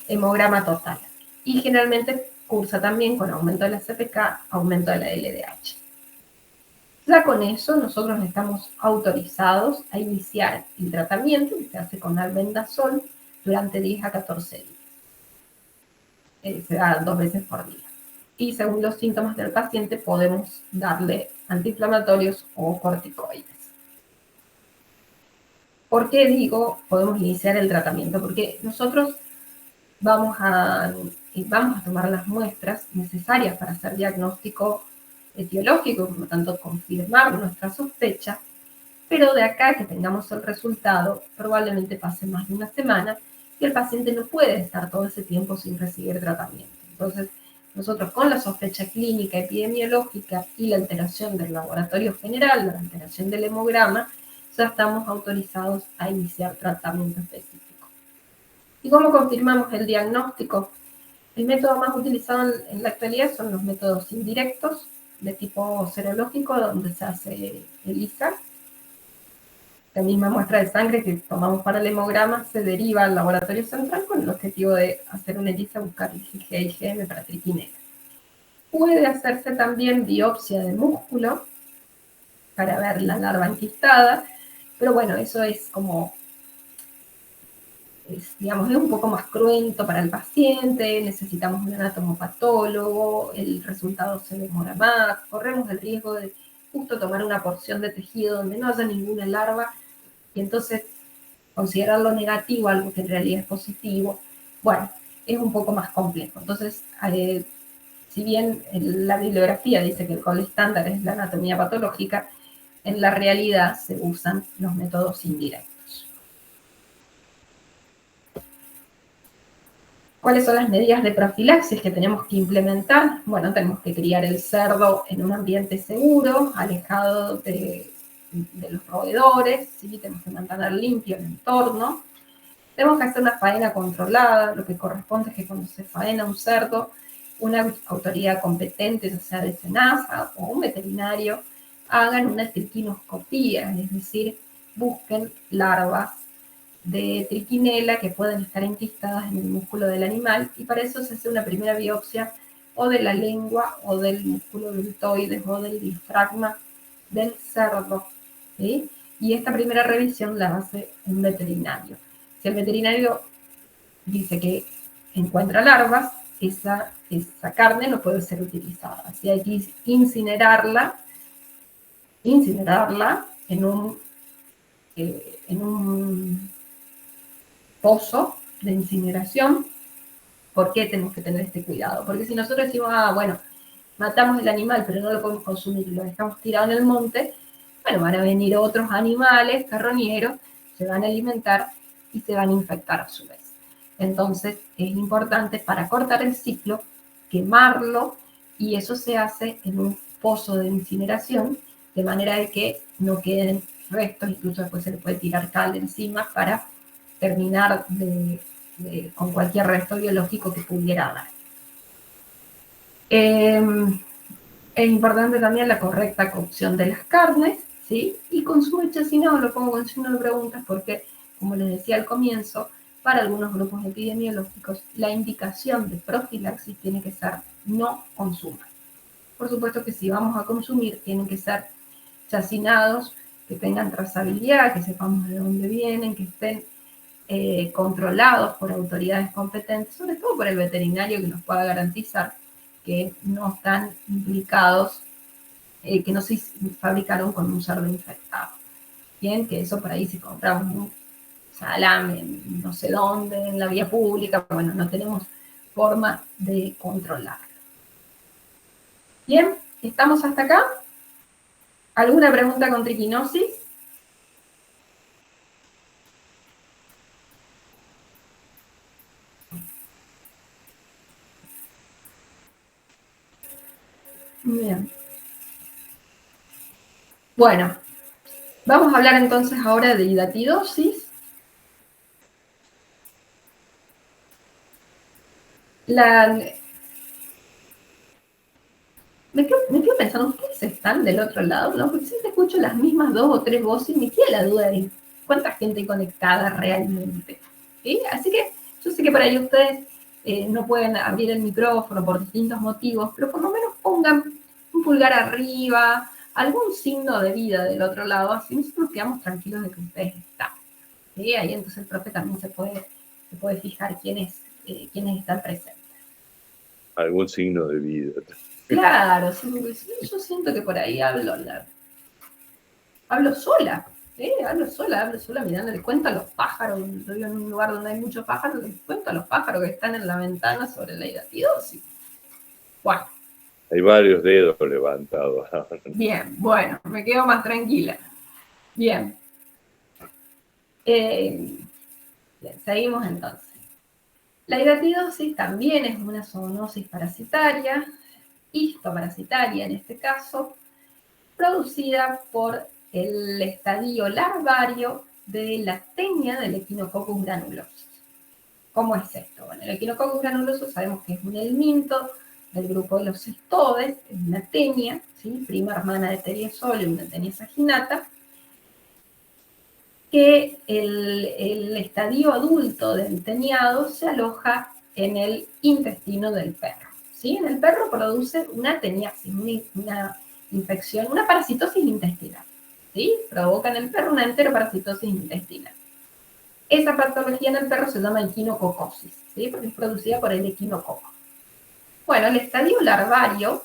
hemograma total. Y generalmente cursa también con aumento de la CPK, aumento de la LDH. Ya con eso nosotros estamos autorizados a iniciar el tratamiento, que se hace con albendazol durante 10 a 14 días. Se da 2 veces por día. Y según los síntomas del paciente podemos darle antiinflamatorios o corticoides. ¿Por qué digo podemos iniciar el tratamiento? Porque nosotros vamos a tomar las muestras necesarias para hacer diagnóstico etiológico, por lo tanto confirmar nuestra sospecha, pero de acá que tengamos el resultado, probablemente pase más de una semana y el paciente no puede estar todo ese tiempo sin recibir tratamiento. Entonces, nosotros con la sospecha clínica epidemiológica y la alteración del laboratorio general, la alteración del hemograma, ya estamos autorizados a iniciar tratamiento específico. ¿Y cómo confirmamos el diagnóstico? El método más utilizado en la actualidad son los métodos indirectos de tipo serológico, donde se hace ELISA. La misma muestra de sangre que tomamos para el hemograma se deriva al laboratorio central con el objetivo de hacer una ELISA, buscar IgG, IgM para triquinela. Puede hacerse también biopsia de músculo para ver la larva enquistada, pero bueno, eso es como, digamos, es un poco más cruento para el paciente, necesitamos un anatomopatólogo, el resultado se demora más, corremos el riesgo de justo tomar una porción de tejido donde no haya ninguna larva, y entonces considerarlo negativo, algo que en realidad es positivo, bueno, es un poco más complejo. Entonces, si bien la bibliografía dice que el gold estándar es la anatomía patológica, en la realidad se usan los métodos indirectos. ¿Cuáles son las medidas de profilaxis que tenemos que implementar? Bueno, tenemos que criar el cerdo en un ambiente seguro, alejado de los roedores, ¿sí? Tenemos que mantener limpio el entorno. Tenemos que hacer una faena controlada. Lo que corresponde es que cuando se faena un cerdo, una autoridad competente, ya sea de SENASA o un veterinario, hagan una triquinoscopía, es decir, busquen larvas de triquinela que pueden estar enquistadas en el músculo del animal, y para eso se hace una primera biopsia o de la lengua, o del músculo deltoides, o del diafragma del cerdo, ¿sí? Y esta primera revisión la hace un veterinario. Si el veterinario dice que encuentra larvas, esa carne no puede ser utilizada. Así hay que incinerarla en un pozo de incineración. ¿Por qué tenemos que tener este cuidado? Porque si nosotros decimos, bueno, matamos el animal, pero no lo podemos consumir y lo dejamos tirado en el monte, bueno, van a venir otros animales carroñeros, se van a alimentar y se van a infectar a su vez. Entonces, es importante para cortar el ciclo, quemarlo, y eso se hace en un pozo de incineración, de manera de que no queden restos, incluso después se le puede tirar cal encima para terminar con cualquier resto biológico que pudiera dar. Es importante también la correcta cocción de las carnes, ¿sí? Y consumo chacinado, lo pongo con signo de preguntas porque, como les decía al comienzo, para algunos grupos epidemiológicos, la indicación de profilaxis tiene que ser no consuma. Por supuesto que si vamos a consumir, tienen que ser chacinados, que tengan trazabilidad, que sepamos de dónde vienen, que estén controlados por autoridades competentes, sobre todo por el veterinario que nos pueda garantizar que no están implicados, que no se fabricaron con un cerdo infectado. Bien, que eso por ahí si compramos un salame en no sé dónde, en la vía pública, bueno, no tenemos forma de controlarlo. Bien, ¿estamos hasta acá? ¿Alguna pregunta con triquinosis? Bien. Bueno, vamos a hablar entonces ahora de hidatidosis. Me quedo pensando, ¿ustedes están del otro lado? ¿No? Porque siempre escucho las mismas 2 o 3 voces y me queda la duda de cuánta gente conectada realmente. ¿Sí? Así que yo sé que por ahí ustedes no pueden abrir el micrófono por distintos motivos, pero por lo menos pongan un pulgar arriba, algún signo de vida del otro lado, así nosotros quedamos tranquilos de que ustedes están. ¿Sí? Ahí entonces el profe también se puede fijar quiénes están presentes. Algún signo de vida. Claro, sí, yo siento que por ahí hablo sola, hablo sola mirando, les cuento a los pájaros, yo vivo en un lugar donde hay muchos pájaros, les cuento a los pájaros que están en la ventana sobre la hidatidosis. Bueno. Hay varios dedos levantados. Bien, bueno, me quedo más tranquila. Bien. Bien, seguimos entonces. La hidatidosis también es una zoonosis parasitaria, histoparasitaria en este caso, producida por el estadio larvario de la tenia del Echinococcus granulosus. ¿Cómo es esto? Bueno, el Echinococcus granulosus sabemos que es un helminto del grupo de los cestodes, es una tenia, ¿sí? Prima hermana de Teriasole, una tenia saginata, que el estadio adulto del teniado se aloja en el intestino del perro. ¿Sí? En el perro produce una teniasis, una infección, una parasitosis intestinal. ¿Sí? Provoca en el perro una enteroparasitosis intestinal. Esa patología en el perro se llama equinococosis, ¿sí? Porque es producida por el equinococo. Bueno, el estadio larvario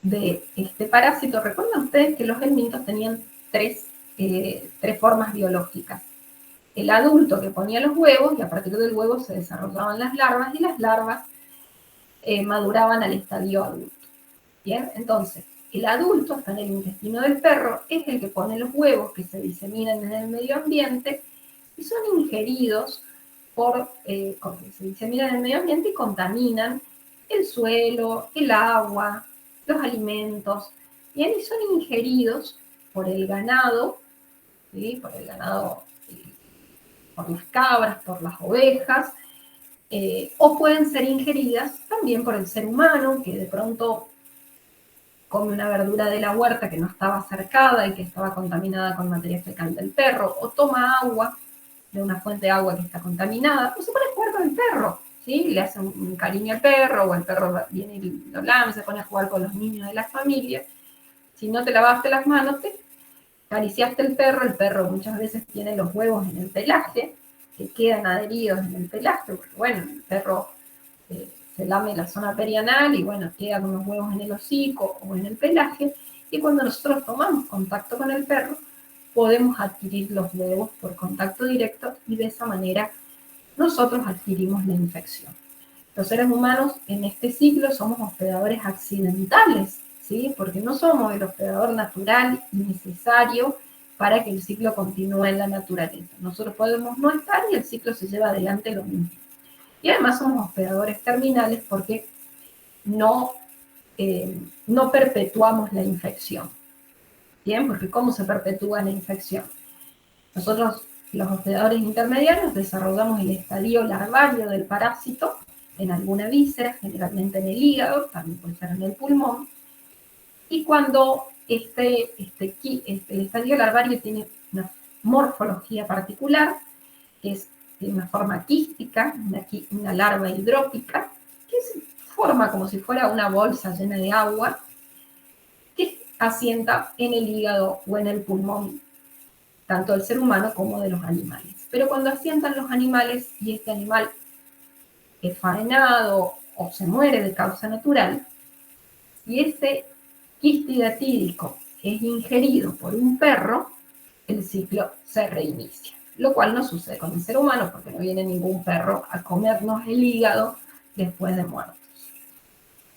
de este parásito, recuerden ustedes que los helmintos tenían tres formas biológicas. El adulto que ponía los huevos, y a partir del huevo se desarrollaban las larvas, y las larvas maduraban al estadio adulto. Bien, entonces, el adulto está en el intestino del perro, es el que pone los huevos que se diseminan en el medio ambiente y son ingeridos se diseminan en el medio ambiente y contaminan el suelo, el agua, los alimentos, bien, y son ingeridos por el ganado, ¿sí? Por el ganado, por las cabras, por las ovejas, o pueden ser ingeridas también por el ser humano, que de pronto come una verdura de la huerta que no estaba cercada y que estaba contaminada con materia fecal del perro, o toma agua de una fuente de agua que está contaminada, o se pone a jugar con el perro, ¿sí? Le hace un cariño al perro, o el perro viene y lo lame, se pone a jugar con los niños de la familia. Si no te lavaste las manos, te acariciaste el perro muchas veces tiene los huevos en el pelaje, que quedan adheridos en el pelaje, porque bueno, el perro se lame la zona perianal y bueno, quedan unos huevos en el hocico o en el pelaje, y cuando nosotros tomamos contacto con el perro, podemos adquirir los huevos por contacto directo y de esa manera nosotros adquirimos la infección. Los seres humanos en este ciclo somos hospedadores accidentales, ¿sí? Porque no somos el hospedador natural y necesario para que el ciclo continúe en la naturaleza. Nosotros podemos no estar y el ciclo se lleva adelante lo mismo. Y además somos hospedadores terminales porque no perpetuamos la infección. ¿Bien? Porque ¿cómo se perpetúa la infección? Nosotros, los hospedadores intermediarios, desarrollamos el estadio larvario del parásito en alguna víscera, generalmente en el hígado, también puede ser en el pulmón, y cuando el estadio larvario tiene una morfología particular, que es de una forma quística, una larva hidrópica, que se forma como si fuera una bolsa llena de agua, que asienta en el hígado o en el pulmón, tanto del ser humano como de los animales. Pero cuando asientan los animales y este animal es faenado o se muere de causa natural, si ese histidatídico es ingerido por un perro, el ciclo se reinicia. Lo cual no sucede con el ser humano porque no viene ningún perro a comernos el hígado después de muertos.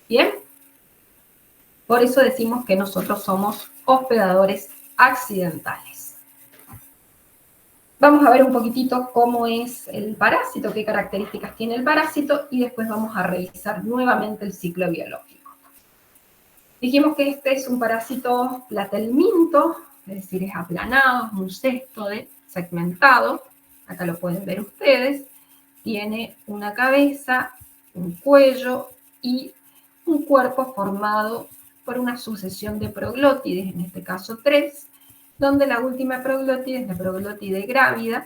¿Bien? Por eso decimos que nosotros somos hospedadores accidentales. Vamos a ver un poquitito cómo es el parásito, qué características tiene el parásito, y después vamos a revisar nuevamente el ciclo biológico. Dijimos que este es un parásito platelminto, es decir, es aplanado, es un cesto segmentado, acá lo pueden ver ustedes, tiene una cabeza, un cuello y un cuerpo formado por una sucesión de proglótides, en este caso 3, donde la última proglótide es la proglótide grávida,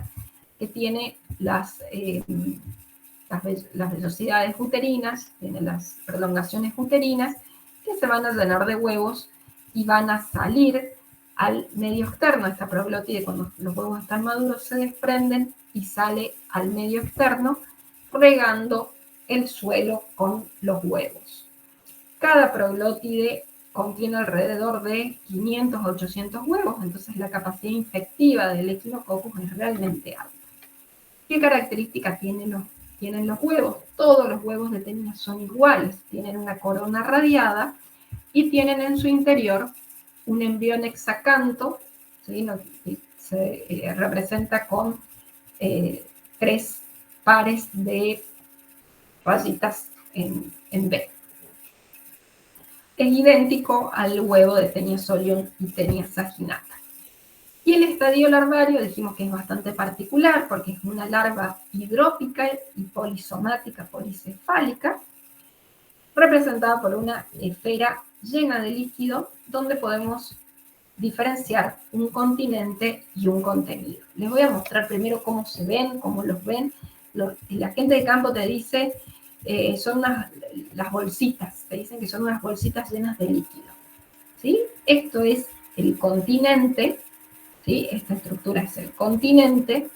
que tiene las vellosidades uterinas, tiene las prolongaciones uterinas, que se van a llenar de huevos y van a salir al medio externo. Esta proglótide, cuando los huevos están maduros, se desprenden y sale al medio externo, regando el suelo con los huevos. Cada proglótide contiene alrededor de 500 a 800 huevos, entonces la capacidad infectiva del Echinococcus es realmente alta. ¿Qué características tienen los huevos? Todos los huevos de Taenia son iguales, tienen una corona radiada y tienen en su interior un embrión hexacanto, ¿sí? Se representa con 3 pares de rayitas en B. Es idéntico al huevo de Taenia solium y Taenia saginata. Y el estadio larvario dijimos que es bastante particular porque es una larva hidrópica y polisomática, policefálica, representada por una esfera llena de líquido donde podemos diferenciar un continente y un contenido. Les voy a mostrar primero cómo se ven, cómo los ven. La gente de campo te dice, son las bolsitas, te dicen que son unas bolsitas llenas de líquido. ¿Sí? Esto es el continente, ¿sí? Esta estructura es el continente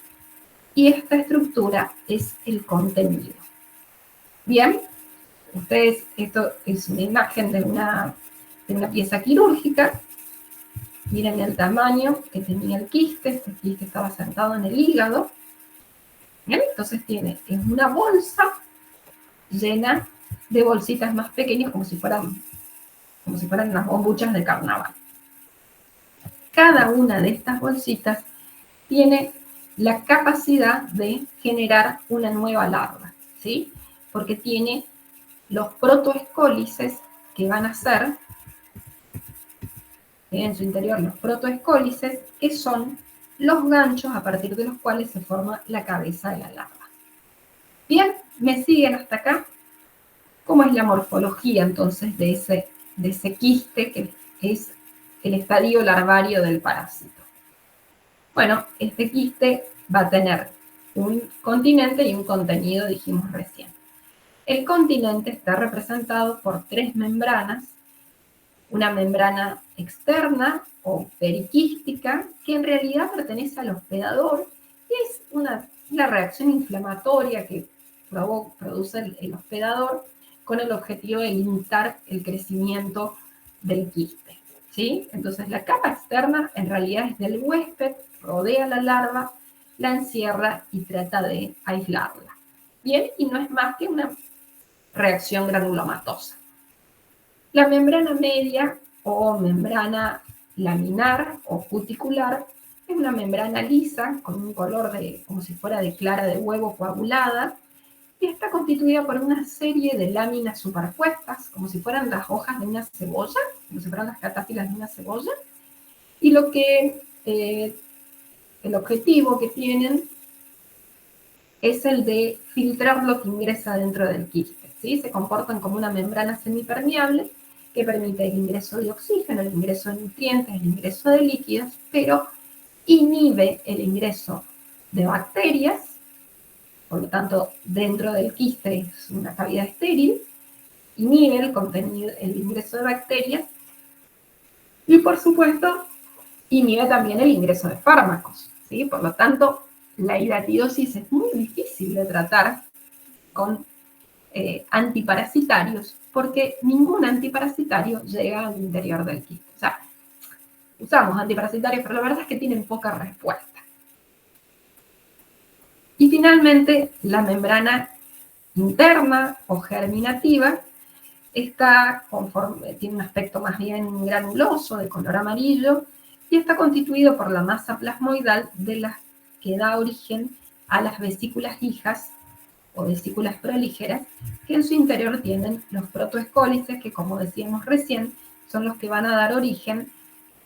y esta estructura es el contenido. Bien, ustedes, esto es una imagen de una pieza quirúrgica. Miren el tamaño que tenía el quiste. Este quiste estaba sentado en el hígado. ¿Bien? Entonces es una bolsa llena de bolsitas más pequeñas, como si fueran unas bombuchas de carnaval. Cada una de estas bolsitas tiene la capacidad de generar una nueva larva, ¿sí? Porque tiene los protoescólices que van a ser, en su interior los protoescólices, que son los ganchos a partir de los cuales se forma la cabeza de la larva. Bien, ¿me siguen hasta acá? ¿Cómo es la morfología entonces de ese quiste que es el estadio larvario del parásito? Bueno, este quiste va a tener un continente y un contenido, dijimos recién. El continente está representado por 3 membranas, una membrana externa o periquística, que en realidad pertenece al hospedador, y es la reacción inflamatoria que produce el hospedador con el objetivo de limitar el crecimiento del quiste, ¿sí? Entonces la capa externa en realidad es del huésped, rodea la larva, la encierra y trata de aislarla. Bien, y no es más que una reacción granulomatosa. La membrana media o membrana laminar o cuticular es una membrana lisa con un color como si fuera de clara de huevo coagulada, y está constituida por una serie de láminas superpuestas, como si fueran las hojas de una cebolla, como si fueran las catáfilas de una cebolla, y el objetivo que tienen es el de filtrar lo que ingresa dentro del quiste, ¿sí? Se comportan como una membrana semipermeable que permite el ingreso de oxígeno, el ingreso de nutrientes, el ingreso de líquidos, pero inhibe el ingreso de bacterias. Por lo tanto, dentro del quiste es una cavidad estéril, inhibe el ingreso de bacterias y, por supuesto, inhibe también el ingreso de fármacos, ¿sí? Por lo tanto, la hidatidosis es muy difícil de tratar con antiparasitarios, porque ningún antiparasitario llega al interior del quiste. O sea, usamos antiparasitarios, pero la verdad es que tienen poca respuesta. Y finalmente, la membrana interna o germinativa tiene un aspecto más bien granuloso, de color amarillo, y está constituido por la masa plasmoidal de la que da origen a las vesículas lijas o vesículas prolígeras, que en su interior tienen los protoescólices, que como decíamos recién, son los que van a dar origen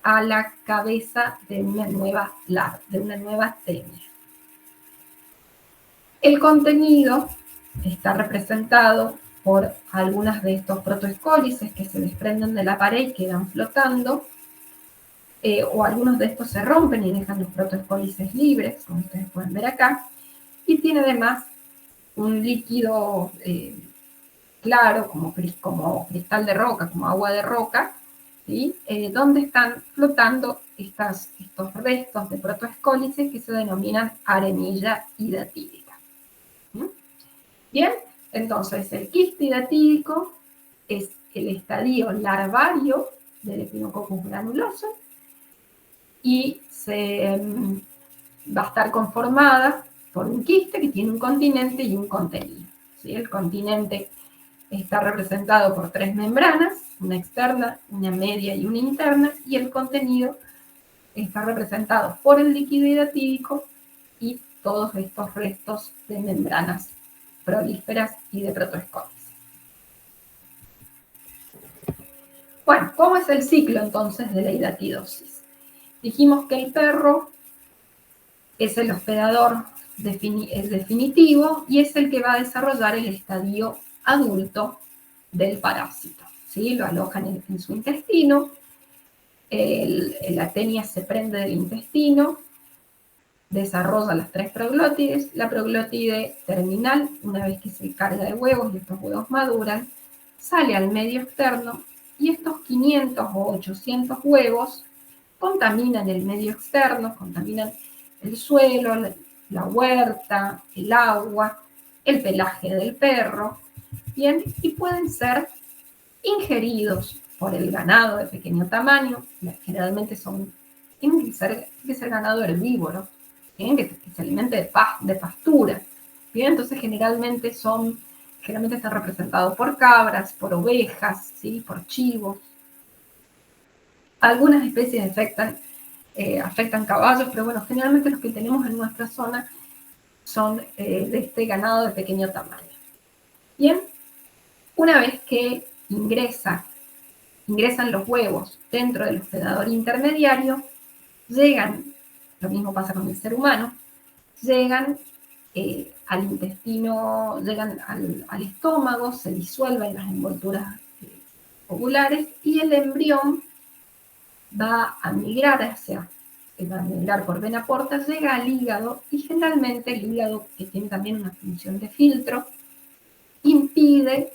a la cabeza de una nueva ténia. El contenido está representado por algunas de estos protoescólices que se desprenden de la pared y quedan flotando, o algunos de estos se rompen y dejan los protoescólices libres, como ustedes pueden ver acá, y tiene además un líquido claro, como cristal de roca, como agua de roca, ¿sí? Donde están flotando estos restos de protoescólices que se denominan arenilla hidatídica. ¿Sí? Bien, entonces el quiste hidatídico es el estadio larvario del Echinococcus granuloso y va a estar conformada por un quiste que tiene un continente y un contenido, ¿sí? El continente está representado por 3 membranas, una externa, una media y una interna, y el contenido está representado por el líquido hidatídico y todos estos restos de membranas prolíferas y de protoescólices. Bueno, ¿cómo es el ciclo entonces de la hidatidosis? Dijimos que el perro es el hospedador definitivo y es el que va a desarrollar el estadio adulto del parásito, ¿sí? Lo alojan en su intestino, la tenia se prende del intestino, desarrolla las 3 proglótides, la proglótide terminal, una vez que se carga de huevos y estos huevos maduran, sale al medio externo y estos 500 o 800 huevos contaminan el medio externo, contaminan el suelo, la huerta, el agua, el pelaje del perro, ¿bien? Y pueden ser ingeridos por el ganado de pequeño tamaño, generalmente tienen que ser ganado herbívoro, que se alimente de pastura, ¿bien? Entonces generalmente están representados por cabras, por ovejas, ¿sí? Por chivos. Algunas especies afectan caballos, pero bueno, generalmente los que tenemos en nuestra zona son de este ganado de pequeño tamaño. Bien, una vez que ingresan los huevos dentro del hospedador intermediario, lo mismo pasa con el ser humano, llegan al intestino, llegan al estómago, se disuelven las envolturas ovulares y el embrión va a migrar por vena porta, llega al hígado y generalmente el hígado, que tiene también una función de filtro, impide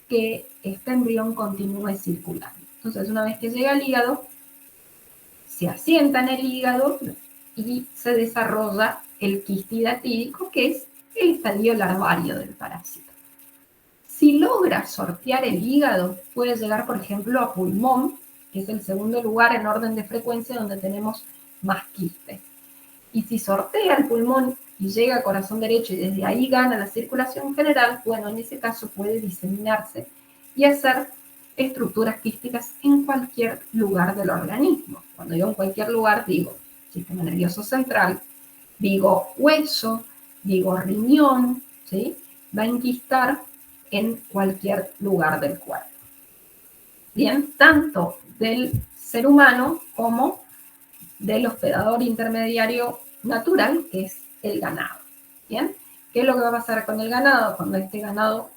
que este embrión continúe circulando. Entonces, una vez que llega al hígado, se asienta en el hígado y se desarrolla el quiste hidatídico, que es el estadio larvario del parásito. Si logra sortear el hígado, puede llegar, por ejemplo, a pulmón, que es el segundo lugar en orden de frecuencia donde tenemos más quistes. Y si sortea el pulmón y llega al corazón derecho y desde ahí gana la circulación general, bueno, en ese caso puede diseminarse y hacer estructuras quísticas en cualquier lugar del organismo. Cuando digo en cualquier lugar, digo sistema nervioso central, digo hueso, digo riñón, ¿sí? Va a enquistar en cualquier lugar del cuerpo. Bien, tanto del ser humano como del hospedador intermediario natural, que es el ganado. Bien, ¿qué es lo que va a pasar con el ganado? Cuando este ganado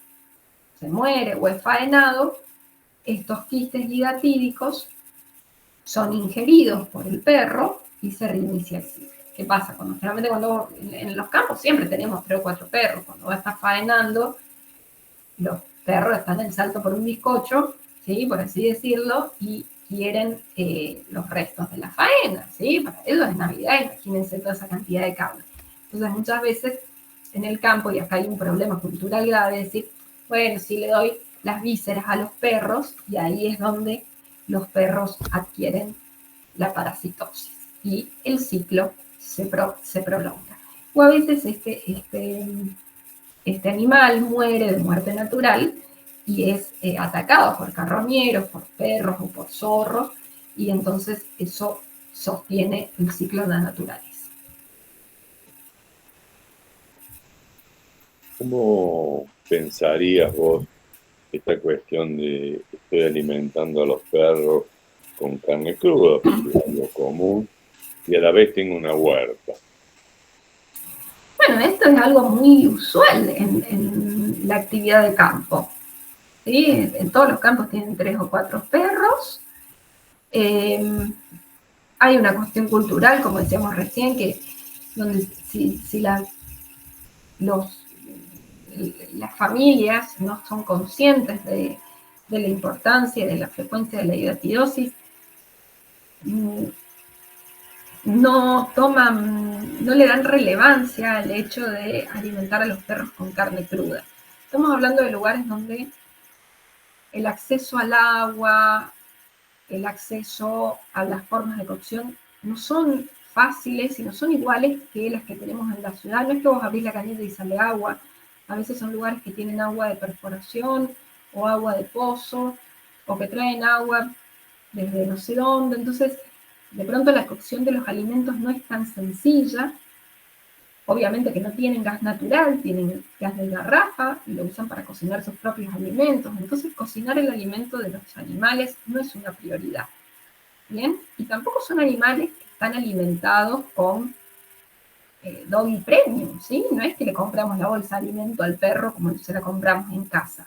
se muere o es faenado, estos quistes hidatídicos son ingeridos por el perro y se reinicia el ciclo. ¿Qué pasa? Generalmente cuando en los campos siempre tenemos 3 o 4 perros. Cuando va a estar faenando, los perros están en salto por un bizcocho, ¿sí? Por así decirlo, y quieren los restos de la faena, ¿sí? Para ellos es Navidad, imagínense toda esa cantidad de carne. Entonces muchas veces en el campo, y acá hay un problema cultural grave, es decir, bueno, si le doy las vísceras a los perros, y ahí es donde los perros adquieren la parasitosis y el ciclo se prolonga. O a veces este animal muere de muerte natural y es atacado por carroñeros, por perros o por zorros, y entonces eso sostiene el ciclo de la naturaleza. ¿Cómo pensarías vos esta cuestión de estoy alimentando a los perros con carne cruda, porque es algo común, y a la vez tengo una huerta? Bueno, esto es algo muy usual en la actividad de campo. ¿Sí? En todos los campos tienen 3 o 4 perros. Hay una cuestión cultural, como decíamos recién, que donde si las familias no son conscientes de la importancia y de la frecuencia de la hidatidosis, no le dan relevancia al hecho de alimentar a los perros con carne cruda. Estamos hablando de lugares donde el acceso al agua, el acceso a las formas de cocción no son fáciles y no son iguales que las que tenemos en la ciudad. No es que vos abrís la canilla y sale agua. A veces son lugares que tienen agua de perforación o agua de pozo o que traen agua desde no sé dónde. Entonces, de pronto la cocción de los alimentos no es tan sencilla. Obviamente que no tienen gas natural, tienen gas de garrafa y lo usan para cocinar sus propios alimentos. Entonces, cocinar el alimento de los animales no es una prioridad. ¿Bien? Y tampoco son animales que están alimentados con Doggy Premium, ¿sí? No es que le compramos la bolsa de alimento al perro como se la compramos en casa.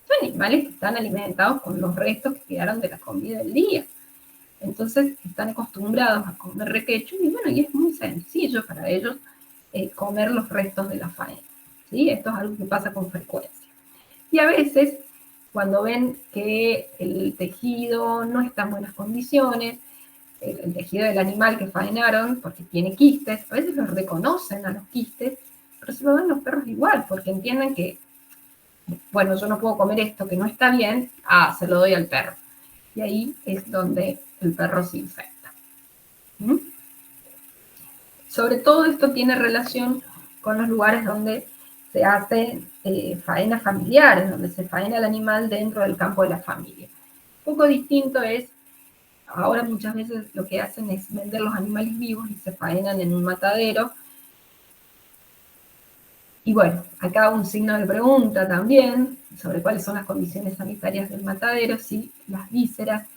Son animales que están alimentados con los restos que quedaron de la comida del día. Entonces, están acostumbrados a comer requecho y bueno, y es muy sencillo para ellos comer los restos de la faena. ¿Sí? Esto es algo que pasa con frecuencia. Y a veces, cuando ven que el tejido no está en buenas condiciones, el tejido del animal que faenaron, porque tiene quistes, a veces los reconocen a los quistes, pero se lo dan los perros igual, porque entienden que, bueno, yo no puedo comer esto que no está bien, se lo doy al perro. Y ahí es donde el perro se infecta. ¿Mm? Sobre todo esto tiene relación con los lugares donde se hace faenas familiares, donde se faena el animal dentro del campo de la familia. Un poco distinto es, ahora muchas veces lo que hacen es vender los animales vivos y se faenan en un matadero. Y bueno, acá un signo de pregunta también sobre cuáles son las condiciones sanitarias del matadero, si las vísceras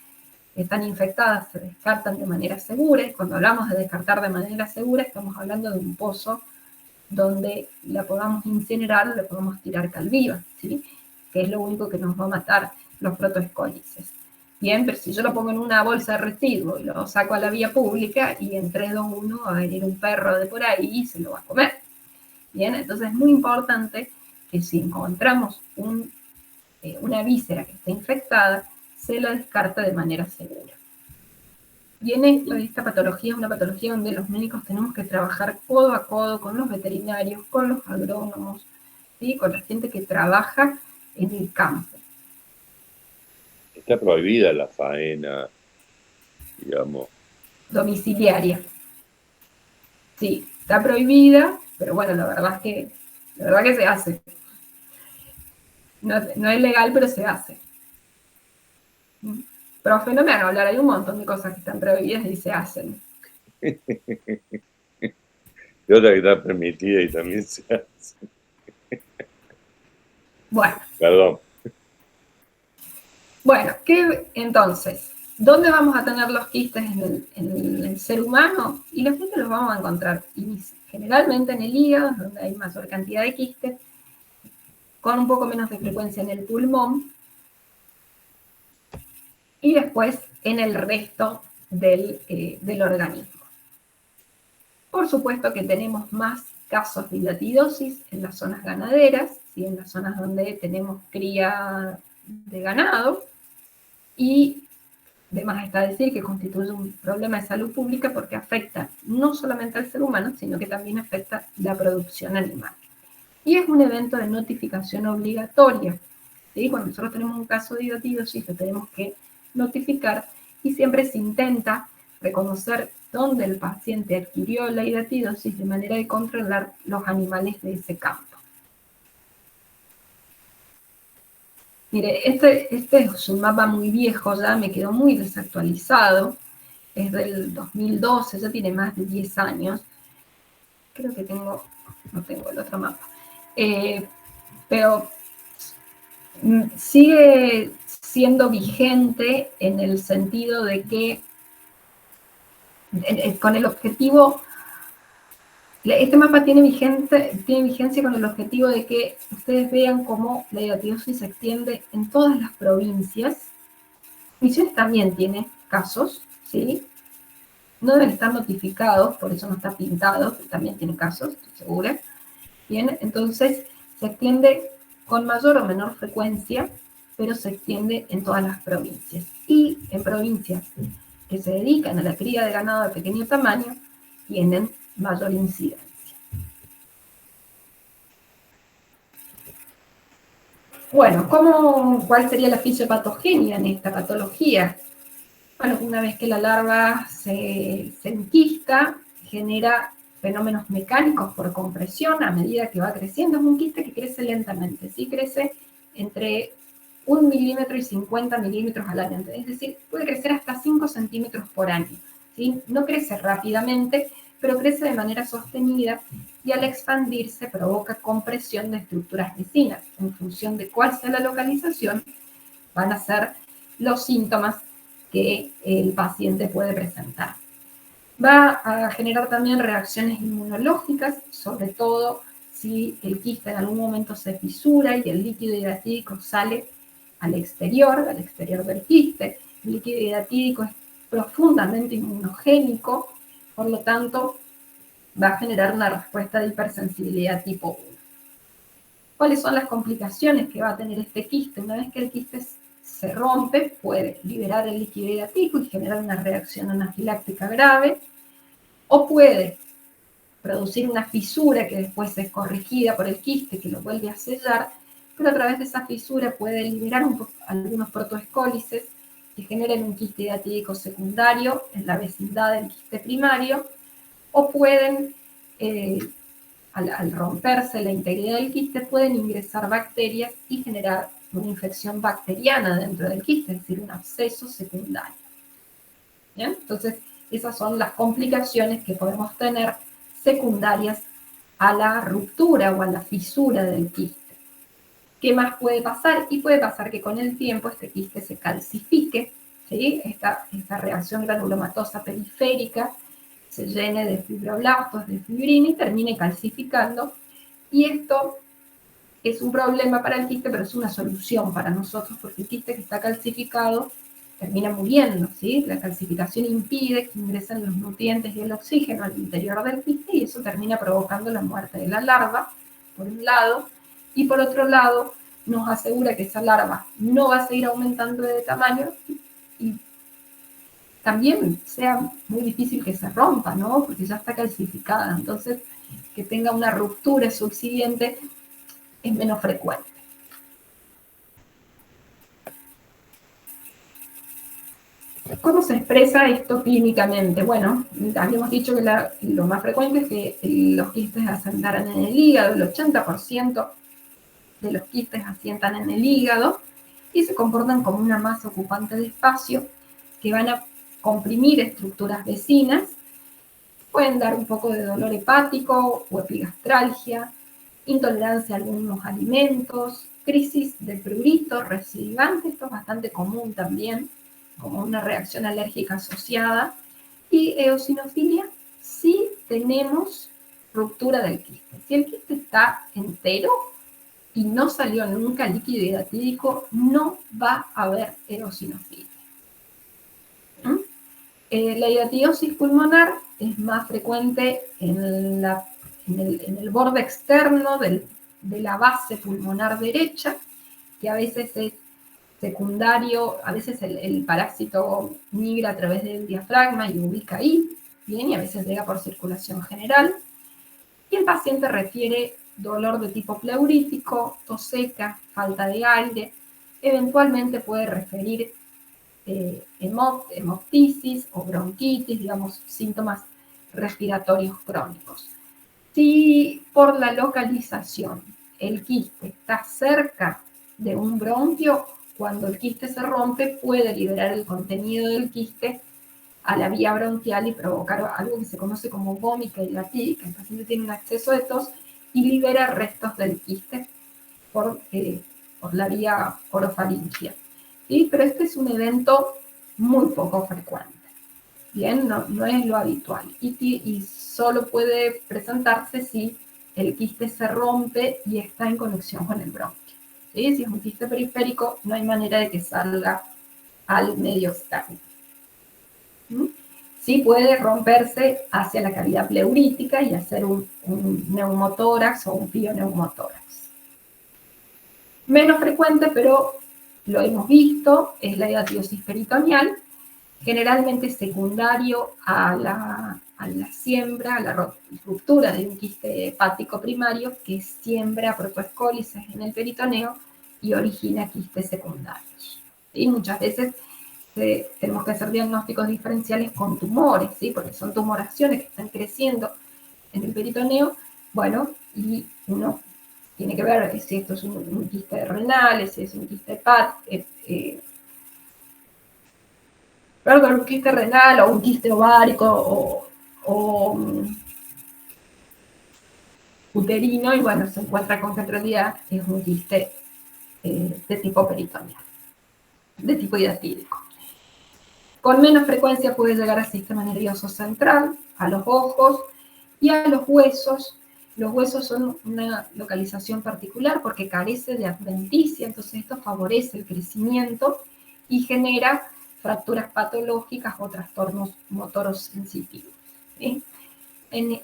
están infectadas, se descartan de manera segura. Y cuando hablamos de descartar de manera segura, estamos hablando de un pozo donde la podamos incinerar o le podamos tirar cal viva, ¿sí? Que es lo único que nos va a matar los protoescolices. Bien, pero si yo lo pongo en una bolsa de residuos y lo saco a la vía pública y en 3, 2, 1 va a venir un perro de por ahí y se lo va a comer. Bien, entonces es muy importante que si encontramos una víscera que está infectada, se la descarta de manera segura. Y en esta patología es una patología donde los médicos tenemos que trabajar codo a codo con los veterinarios, con los agrónomos, ¿sí? Con la gente que trabaja en el campo. Está prohibida la faena, digamos. Domiciliaria. Sí, está prohibida, pero bueno, la verdad que se hace. No es legal, pero se hace. Profe, no me hagan hablar, hay un montón de cosas que están prohibidas y se hacen. Y otra que está permitida y también se hace. Bueno. Perdón. Bueno, entonces, ¿dónde vamos a tener los quistes en el ser humano? Y los quistes los vamos a encontrar generalmente en el hígado, donde hay mayor cantidad de quistes, con un poco menos de frecuencia en el pulmón, y después en el resto del organismo. Por supuesto que tenemos más casos de hidatidosis en las zonas ganaderas, ¿sí? En las zonas donde tenemos cría de ganado, y además está decir que constituye un problema de salud pública porque afecta no solamente al ser humano, sino que también afecta la producción animal. Y es un evento de notificación obligatoria, ¿sí? Cuando nosotros tenemos un caso de hidatidosis, lo tenemos que notificar y siempre se intenta reconocer dónde el paciente adquirió la hidatidosis de manera de controlar los animales de ese campo. Mire, este es un mapa muy viejo ya, me quedó muy desactualizado, es del 2012, ya tiene más de 10 años. Creo que no tengo el otro mapa. Pero sigue siendo vigente en el sentido de que, con el objetivo, este mapa tiene vigencia con el objetivo de que ustedes vean cómo la hidatidosis se extiende en todas las provincias. Misiones también tiene casos, ¿sí? No deben estar notificados, por eso no está pintado, pero también tiene casos, estoy segura. Bien, entonces se extiende con mayor o menor frecuencia, pero se extiende en todas las provincias. Y en provincias que se dedican a la cría de ganado de pequeño tamaño, tienen mayor incidencia. Bueno, ¿cuál sería la fisiopatogenia en esta patología? Bueno, una vez que la larva se enquista, genera fenómenos mecánicos por compresión a medida que va creciendo. Es un quiste que crece lentamente, ¿sí? Crece entre 1 milímetro y 50 milímetros al año. Es decir, puede crecer hasta 5 centímetros por año, ¿sí? No crece rápidamente, pero crece de manera sostenida y al expandirse provoca compresión de estructuras vecinas. En función de cuál sea la localización, van a ser los síntomas que el paciente puede presentar. Va a generar también reacciones inmunológicas, sobre todo si el quiste en algún momento se fisura y el líquido hidatídico sale al exterior del quiste. El líquido hidatídico es profundamente inmunogénico, por lo tanto va a generar una respuesta de hipersensibilidad tipo 1. ¿Cuáles son las complicaciones que va a tener este quiste? Una vez que el quiste se rompe, puede liberar el líquido hidatídico y generar una reacción anafiláctica grave, o puede producir una fisura que después es corregida por el quiste, que lo vuelve a sellar, pero a través de esa fisura puede liberar algunos protoescólices que generen un quiste hidatídico secundario en la vecindad del quiste primario, o pueden, al romperse la integridad del quiste, pueden ingresar bacterias y generar una infección bacteriana dentro del quiste, es decir, un absceso secundario. ¿Bien? Entonces, esas son las complicaciones que podemos tener secundarias a la ruptura o a la fisura del quiste. ¿Qué más puede pasar? Y puede pasar que con el tiempo este quiste se calcifique, ¿sí? Esta reacción granulomatosa periférica se llene de fibroblastos, de fibrina y termine calcificando. Y esto es un problema para el quiste, pero es una solución para nosotros, porque el quiste que está calcificado termina muriendo, ¿sí? La calcificación impide que ingresen los nutrientes y el oxígeno al interior del quiste y eso termina provocando la muerte de la larva, por un lado, y por otro lado nos asegura que esa larva no va a seguir aumentando de tamaño y también sea muy difícil que se rompa, ¿no? Porque ya está calcificada, entonces que tenga una ruptura subsiguiente es menos frecuente. ¿Cómo se expresa esto clínicamente? Bueno, habíamos dicho que lo más frecuente es que los quistes asentaran en el hígado, el 80% de los quistes asientan en el hígado y se comportan como una masa ocupante de espacio que van a comprimir estructuras vecinas, pueden dar un poco de dolor hepático o epigastralgia, intolerancia a algunos alimentos, crisis de prurito recidivante, esto es bastante común también, como una reacción alérgica asociada, y eosinofilia si tenemos ruptura del quiste. Si el quiste está entero y no salió nunca líquido hidratídico, no va a haber eosinofilia. La hidatidosis pulmonar es más frecuente en el borde externo de la base pulmonar derecha, que a veces es secundario, a veces el parásito migra a través del diafragma y ubica ahí, bien, y a veces llega por circulación general. Y el paciente refiere dolor de tipo pleurítico, tos seca, falta de aire, eventualmente puede referir hemoptisis o bronquitis, digamos, síntomas respiratorios crónicos. Si por la localización el quiste está cerca de un bronquio, cuando el quiste se rompe puede liberar el contenido del quiste a la vía bronquial y provocar algo que se conoce como vómito hilatídica. El paciente tiene un acceso de tos y libera restos del quiste por la vía orofaringia. ¿Sí? Pero este es un evento muy poco frecuente. Bien, no es lo habitual. Y solo puede presentarse si el quiste se rompe y está en conexión con el bronquio. ¿Sí? Si es un quiste periférico, no hay manera de que salga al medio externo. Sí puede romperse hacia la cavidad pleurítica y hacer un neumotórax o un pioneumotórax. Menos frecuente, pero lo hemos visto, es la hidatidosis peritoneal, generalmente secundario a la siembra, a la ruptura de un quiste hepático primario que siembra protoescólices en el peritoneo y origina quistes secundarios. Y muchas veces tenemos que hacer diagnósticos diferenciales con tumores, ¿sí? Porque son tumoraciones que están creciendo en el peritoneo, bueno, y uno tiene que ver si esto es un quiste renal, si es un quiste un quiste renal o un quiste ovárico o uterino, y bueno, se encuentra con que en realidad es un quiste de tipo peritoneal, de tipo hidatídico. Con menos frecuencia puede llegar al sistema nervioso central, a los ojos y a los huesos. Los huesos son una localización particular porque carece de adventicia, entonces esto favorece el crecimiento y genera fracturas patológicas o trastornos motoros sensitivos. ¿Sí?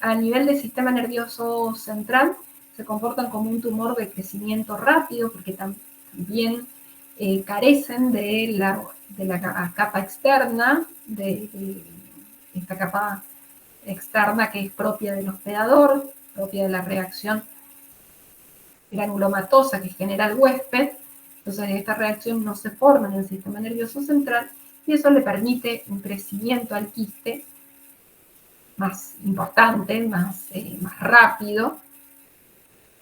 A nivel del sistema nervioso central se comportan como un tumor de crecimiento rápido porque también carecen de la capa externa, de esta capa externa que es propia del hospedador, propia de la reacción granulomatosa que genera el huésped. Entonces esta reacción no se forma en el sistema nervioso central y eso le permite un crecimiento al quiste más importante, más rápido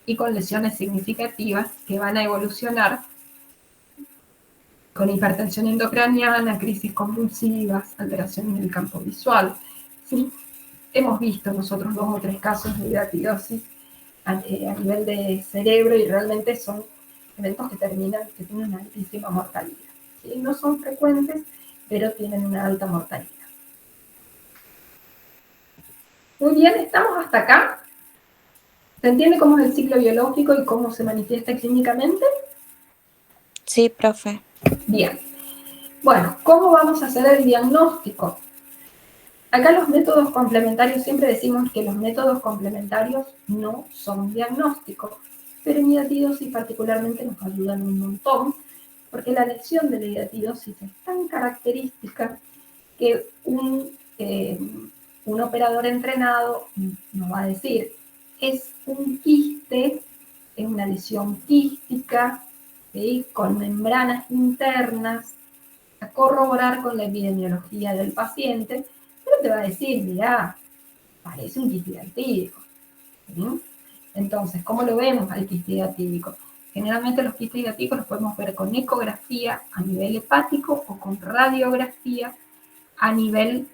y con lesiones significativas que van a evolucionar con hipertensión endocraniana, crisis convulsivas, alteraciones en el campo visual. ¿Sí? Hemos visto nosotros 2 o 3 casos de hidatidosis a nivel de cerebro y realmente son eventos que tienen una altísima mortalidad. ¿Sí? No son frecuentes, pero tienen una alta mortalidad. Muy bien, ¿estamos hasta acá? ¿Se entiende cómo es el ciclo biológico y cómo se manifiesta clínicamente? Sí, profe. Bien. Bueno, ¿cómo vamos a hacer el diagnóstico? Acá los métodos complementarios, siempre decimos que los métodos complementarios no son diagnósticos. pero en hidatidosis particularmente nos ayudan un montón, porque la lesión de la hidatidosis es tan característica que un operador entrenado nos va a decir, es un quiste, es una lesión quística, ¿sí?, con membranas internas, a corroborar con la epidemiología del paciente, pero te va a decir, mirá, parece un quiste hidatídico. ¿Sí? Entonces, ¿cómo lo vemos al quiste hidatídico? Generalmente los quistes hidatídicos los podemos ver con ecografía a nivel hepático o con radiografía a nivel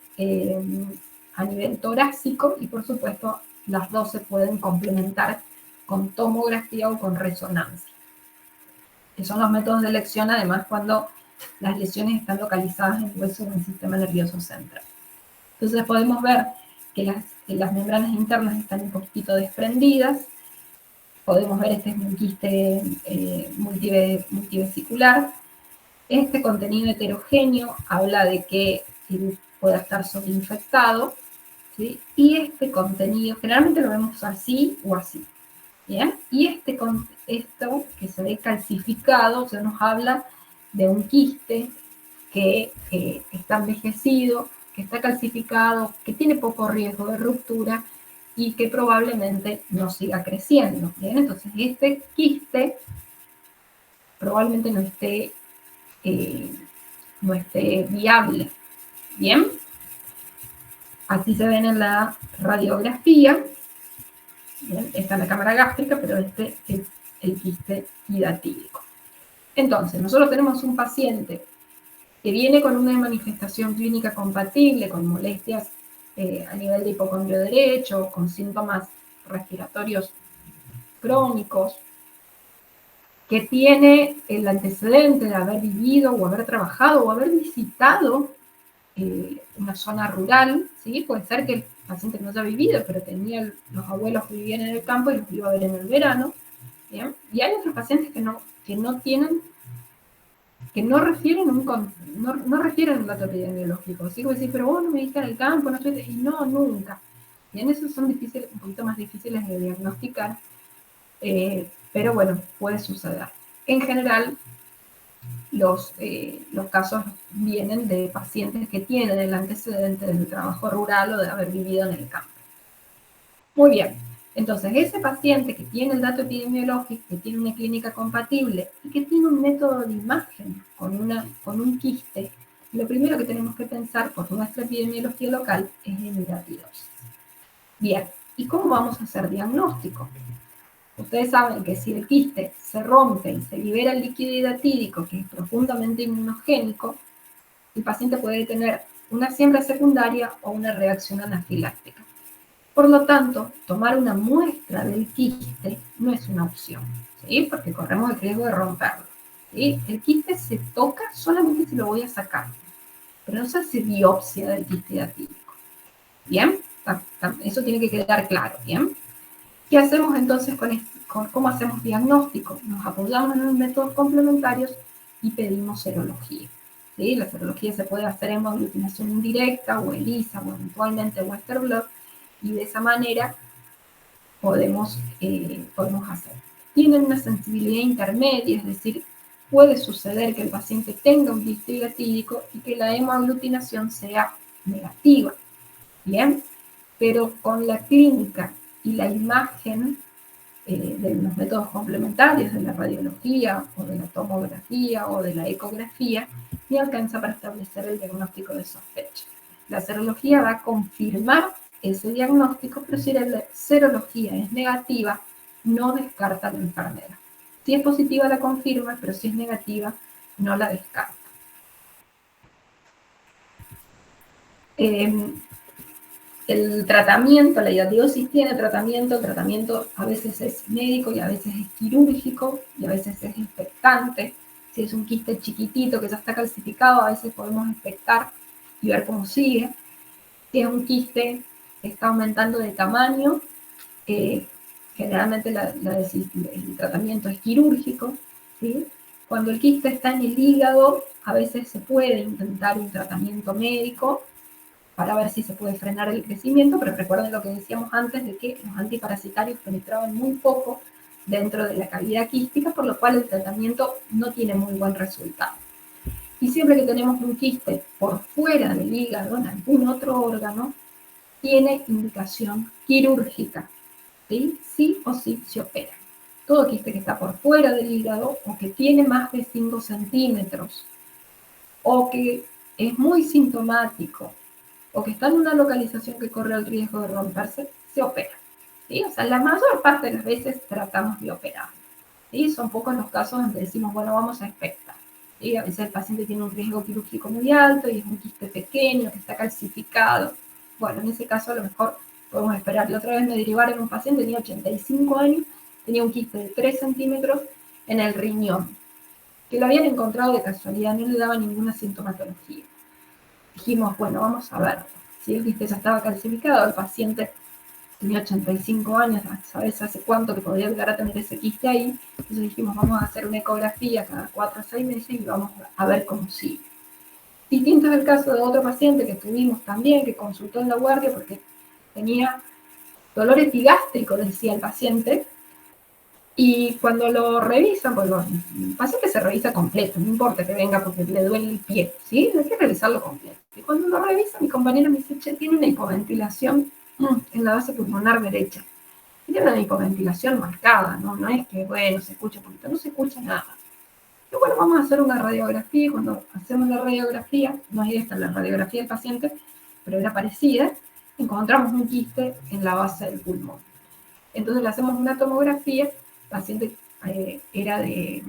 torácico, y por supuesto las dos se pueden complementar con tomografía o con resonancia, que son los métodos de elección además cuando las lesiones están localizadas en el hueso o en el sistema nervioso central. Entonces podemos ver que las membranas internas están un poquito desprendidas. Podemos ver este es un quiste multivesicular. Este contenido heterogéneo habla de que pueda estar sobreinfectado, ¿sí? Y este contenido, generalmente lo vemos así o así, ¿bien? Y esto que se ve calcificado, se nos habla de un quiste que está envejecido, que está calcificado, que tiene poco riesgo de ruptura y que probablemente no siga creciendo, ¿bien? Entonces este quiste probablemente no esté viable, ¿bien? Así se ven en la radiografía, ¿bien? Esta es la cámara gástrica, pero este es el quiste hidatídico. Entonces, nosotros tenemos un paciente que viene con una manifestación clínica compatible, con molestias a nivel de hipocondrio derecho, con síntomas respiratorios crónicos, que tiene el antecedente de haber vivido o haber trabajado o haber visitado una zona rural, ¿sí? Puede ser que el paciente no haya vivido, pero tenía los abuelos que vivían en el campo y los iba a ver en el verano, ¿bien? Y hay otros pacientes que no tienen, que no refieren no refieren un dato epidemiológico. Así que decir, pero vos no me viste en el campo, no estoy, y no, nunca. Bien, esos son difíciles, un poquito más difíciles de diagnosticar, pero bueno, puede suceder. En general, los casos vienen de pacientes que tienen el antecedente del trabajo rural o de haber vivido en el campo. Muy bien, entonces ese paciente que tiene el dato epidemiológico, que tiene una clínica compatible y que tiene un método de imagen con un quiste, lo primero que tenemos que pensar por nuestra epidemiología local es en hidatidosis. Bien, ¿y cómo vamos a hacer diagnóstico? Ustedes saben que si el quiste se rompe y se libera el líquido hidatídico, que es profundamente inmunogénico, el paciente puede tener una siembra secundaria o una reacción anafiláctica. Por lo tanto, tomar una muestra del quiste no es una opción, ¿sí? Porque corremos el riesgo de romperlo, ¿sí? El quiste se toca solamente si lo voy a sacar, pero no se hace biopsia del quiste hidatídico. ¿Bien? Eso tiene que quedar claro, ¿bien? ¿Qué hacemos entonces cómo hacemos diagnóstico? Nos apoyamos en los métodos complementarios y pedimos serología, ¿sí? La serología se puede hacer en aglutinación indirecta o ELISA o eventualmente Western blot, y de esa manera podemos hacer. Tienen una sensibilidad intermedia, es decir, puede suceder que el paciente tenga un quiste hidatídico y que la hemoaglutinación sea negativa, ¿bien? Pero con la clínica y la imagen de los métodos complementarios, de la radiología, o de la tomografía, o de la ecografía, y alcanza para establecer el diagnóstico de sospecha. La serología va a confirmar ese diagnóstico, pero si la serología es negativa, no descarta la enfermedad. Si es positiva la confirma, pero si es negativa, no la descarta. El tratamiento, la hidatidosis tiene tratamiento, el tratamiento a veces es médico y a veces es quirúrgico y a veces es expectante. Si es un quiste chiquitito que ya está calcificado, a veces podemos expectar y ver cómo sigue. Si es un quiste que está aumentando de tamaño, generalmente el tratamiento es quirúrgico, ¿sí? Cuando el quiste está en el hígado, a veces se puede intentar un tratamiento médico para ver si se puede frenar el crecimiento, pero recuerden lo que decíamos antes de que los antiparasitarios penetraban muy poco dentro de la cavidad quística, por lo cual el tratamiento no tiene muy buen resultado. Y siempre que tenemos un quiste por fuera del hígado, en algún otro órgano, tiene indicación quirúrgica, ¿sí? Sí o sí se opera. Todo quiste que está por fuera del hígado o que tiene más de 5 centímetros o que es muy sintomático o que está en una localización que corre el riesgo de romperse, se opera. ¿Sí? O sea, la mayor parte de las veces tratamos de operar. ¿Sí? Son pocos los casos donde decimos, bueno, vamos a expectar. ¿Sí? A veces el paciente tiene un riesgo quirúrgico muy alto y es un quiste pequeño que está calcificado. Bueno, en ese caso a lo mejor podemos esperar. La otra vez me derivaron un paciente, tenía 85 años, tenía un quiste de 3 centímetros en el riñón, que lo habían encontrado de casualidad, no le daba ninguna sintomatología. Dijimos, bueno, vamos a ver si el quiste ya estaba calcificado, el paciente tenía 85 años, ¿sabes hace cuánto que podía llegar a tener ese quiste ahí? Entonces dijimos, vamos a hacer una ecografía cada 4 o 6 meses y vamos a ver cómo sigue. Distinto es el caso de otro paciente que tuvimos también, que consultó en la guardia porque tenía dolor epigástrico, decía el paciente, y cuando lo revisan, pues el paciente se revisa completo, no importa que venga porque le duele el pie, ¿sí? Hay que revisarlo completo. Y cuando lo revisa, mi compañero me dice, che, tiene una hipoventilación en la base pulmonar derecha. Tiene una hipoventilación marcada, ¿no? No es que, bueno, se escucha poquito, no se escucha nada. Y bueno, vamos a hacer una radiografía, y cuando hacemos la radiografía, no es esta la radiografía del paciente, pero era parecida, encontramos un quiste en la base del pulmón. Entonces le hacemos una tomografía, el paciente era de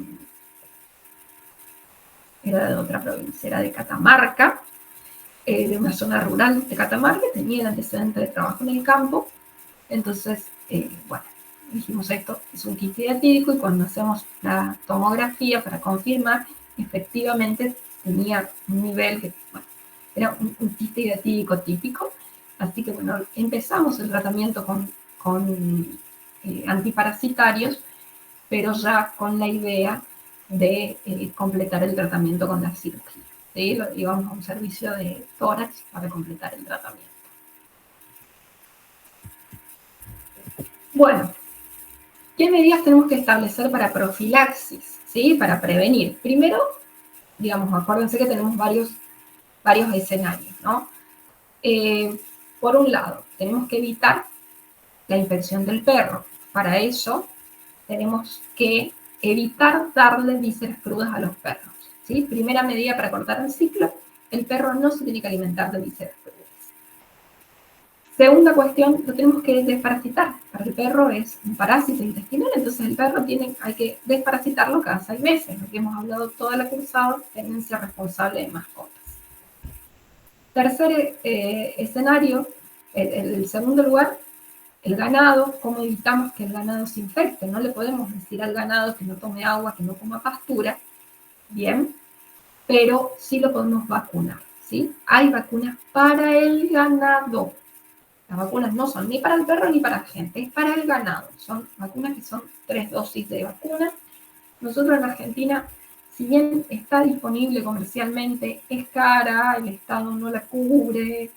otra provincia, era de Catamarca, de una zona rural de Catamarca, tenía el antecedente de trabajo en el campo, entonces, bueno, dijimos esto es un quiste hiatídico y cuando hacemos la tomografía para confirmar, efectivamente tenía un nivel que, bueno, era un quiste hiatídico típico, así que bueno, empezamos el tratamiento con antiparasitarios, pero ya con la idea de completar el tratamiento con la cirugía. ¿Sí? Íbamos a un servicio de tórax para completar el tratamiento. Bueno, ¿qué medidas tenemos que establecer para profilaxis? ¿Sí? Para prevenir. Primero, digamos, acuérdense que tenemos varios escenarios, ¿no? Por un lado, tenemos que evitar la infección del perro. Para eso, tenemos que evitar darle vísceras crudas a los perros. ¿Sí? Primera medida para cortar el ciclo, el perro no se tiene que alimentar de vísceras crudas. Segunda cuestión, lo tenemos que desparasitar. Para el perro es un parásito intestinal, entonces el perro hay que desparasitarlo cada 6 meses, lo que hemos hablado toda la cursada, tenencia responsable de mascotas. Tercer escenario, el segundo lugar, el ganado, cómo evitamos que el ganado se infecte. No le podemos decir al ganado que no tome agua, que no coma pastura, bien, pero sí lo podemos vacunar, ¿sí? Hay vacunas para el ganado. Las vacunas no son ni para el perro ni para la gente, es para el ganado. Son vacunas que son 3 dosis de vacuna. Nosotros en Argentina, si bien está disponible comercialmente, es cara, el Estado no la cubre,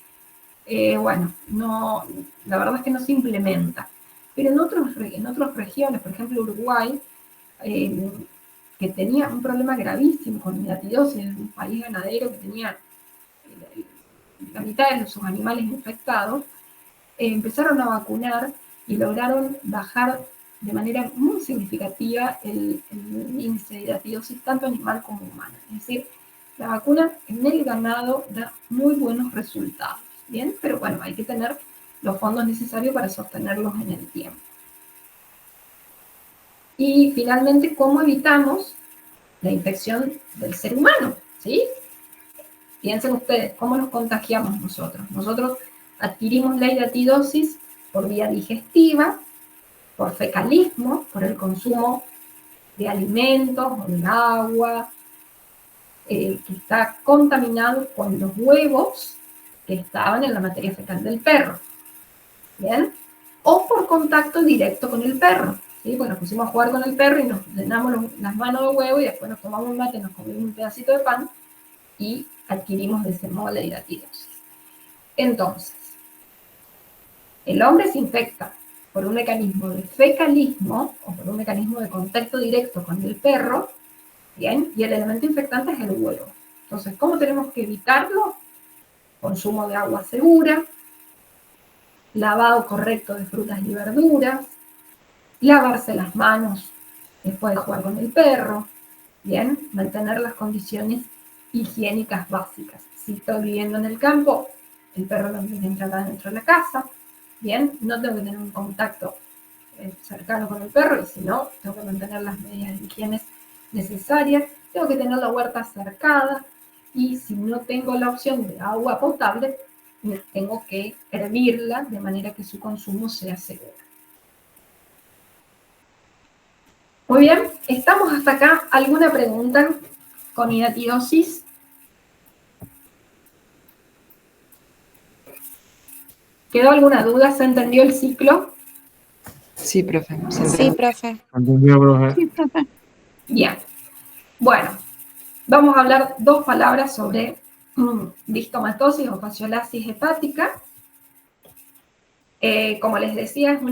bueno, no, la verdad es que no se implementa. Pero en otras regiones, por ejemplo Uruguay, que tenía un problema gravísimo con hidatidosis, un país ganadero que tenía la mitad de sus animales infectados, empezaron a vacunar y lograron bajar de manera muy significativa el índice de hidatidosis tanto animal como humana. Es decir, la vacuna en el ganado da muy buenos resultados, ¿bien? Pero bueno, hay que tener los fondos necesarios para sostenerlos en el tiempo. Y finalmente, ¿cómo evitamos la infección del ser humano? ¿Sí? Piensen ustedes, ¿cómo nos contagiamos nosotros? Nosotros adquirimos la hidatidosis por vía digestiva, por fecalismo, por el consumo de alimentos o de agua, que está contaminado con los huevos que estaban en la materia fecal del perro. ¿Bien? O por contacto directo con el perro. ¿Sí? Pues nos pusimos a jugar con el perro y nos llenamos las manos de huevo y después nos tomamos un mate, nos comimos un pedacito de pan y adquirimos de ese modo la hidatidosis. Entonces, el hombre se infecta por un mecanismo de fecalismo o por un mecanismo de contacto directo con el perro, ¿bien? Y el elemento infectante es el huevo. Entonces, ¿cómo tenemos que evitarlo? Consumo de agua segura, lavado correcto de frutas y verduras, lavarse las manos después de jugar con el perro, ¿bien? Mantener las condiciones higiénicas básicas. Si estoy viviendo en el campo, el perro no tiene que entrar dentro de la casa, ¿bien? No tengo que tener un contacto cercano con el perro, y si no, tengo que mantener las medidas de higiene necesarias, tengo que tener la huerta cercada, y si no tengo la opción de agua potable, tengo que hervirla de manera que su consumo sea seguro. Muy bien, ¿estamos hasta acá? ¿Alguna pregunta con hidatidosis? ¿Quedó alguna duda? ¿Se entendió el ciclo? Sí, profe. Se Sí, entendió. profe. Entendido, profe. Sí, profe. Bien. Bueno, vamos a hablar 2 palabras sobre distomatosis o fasciolasis hepática. Como les decía, es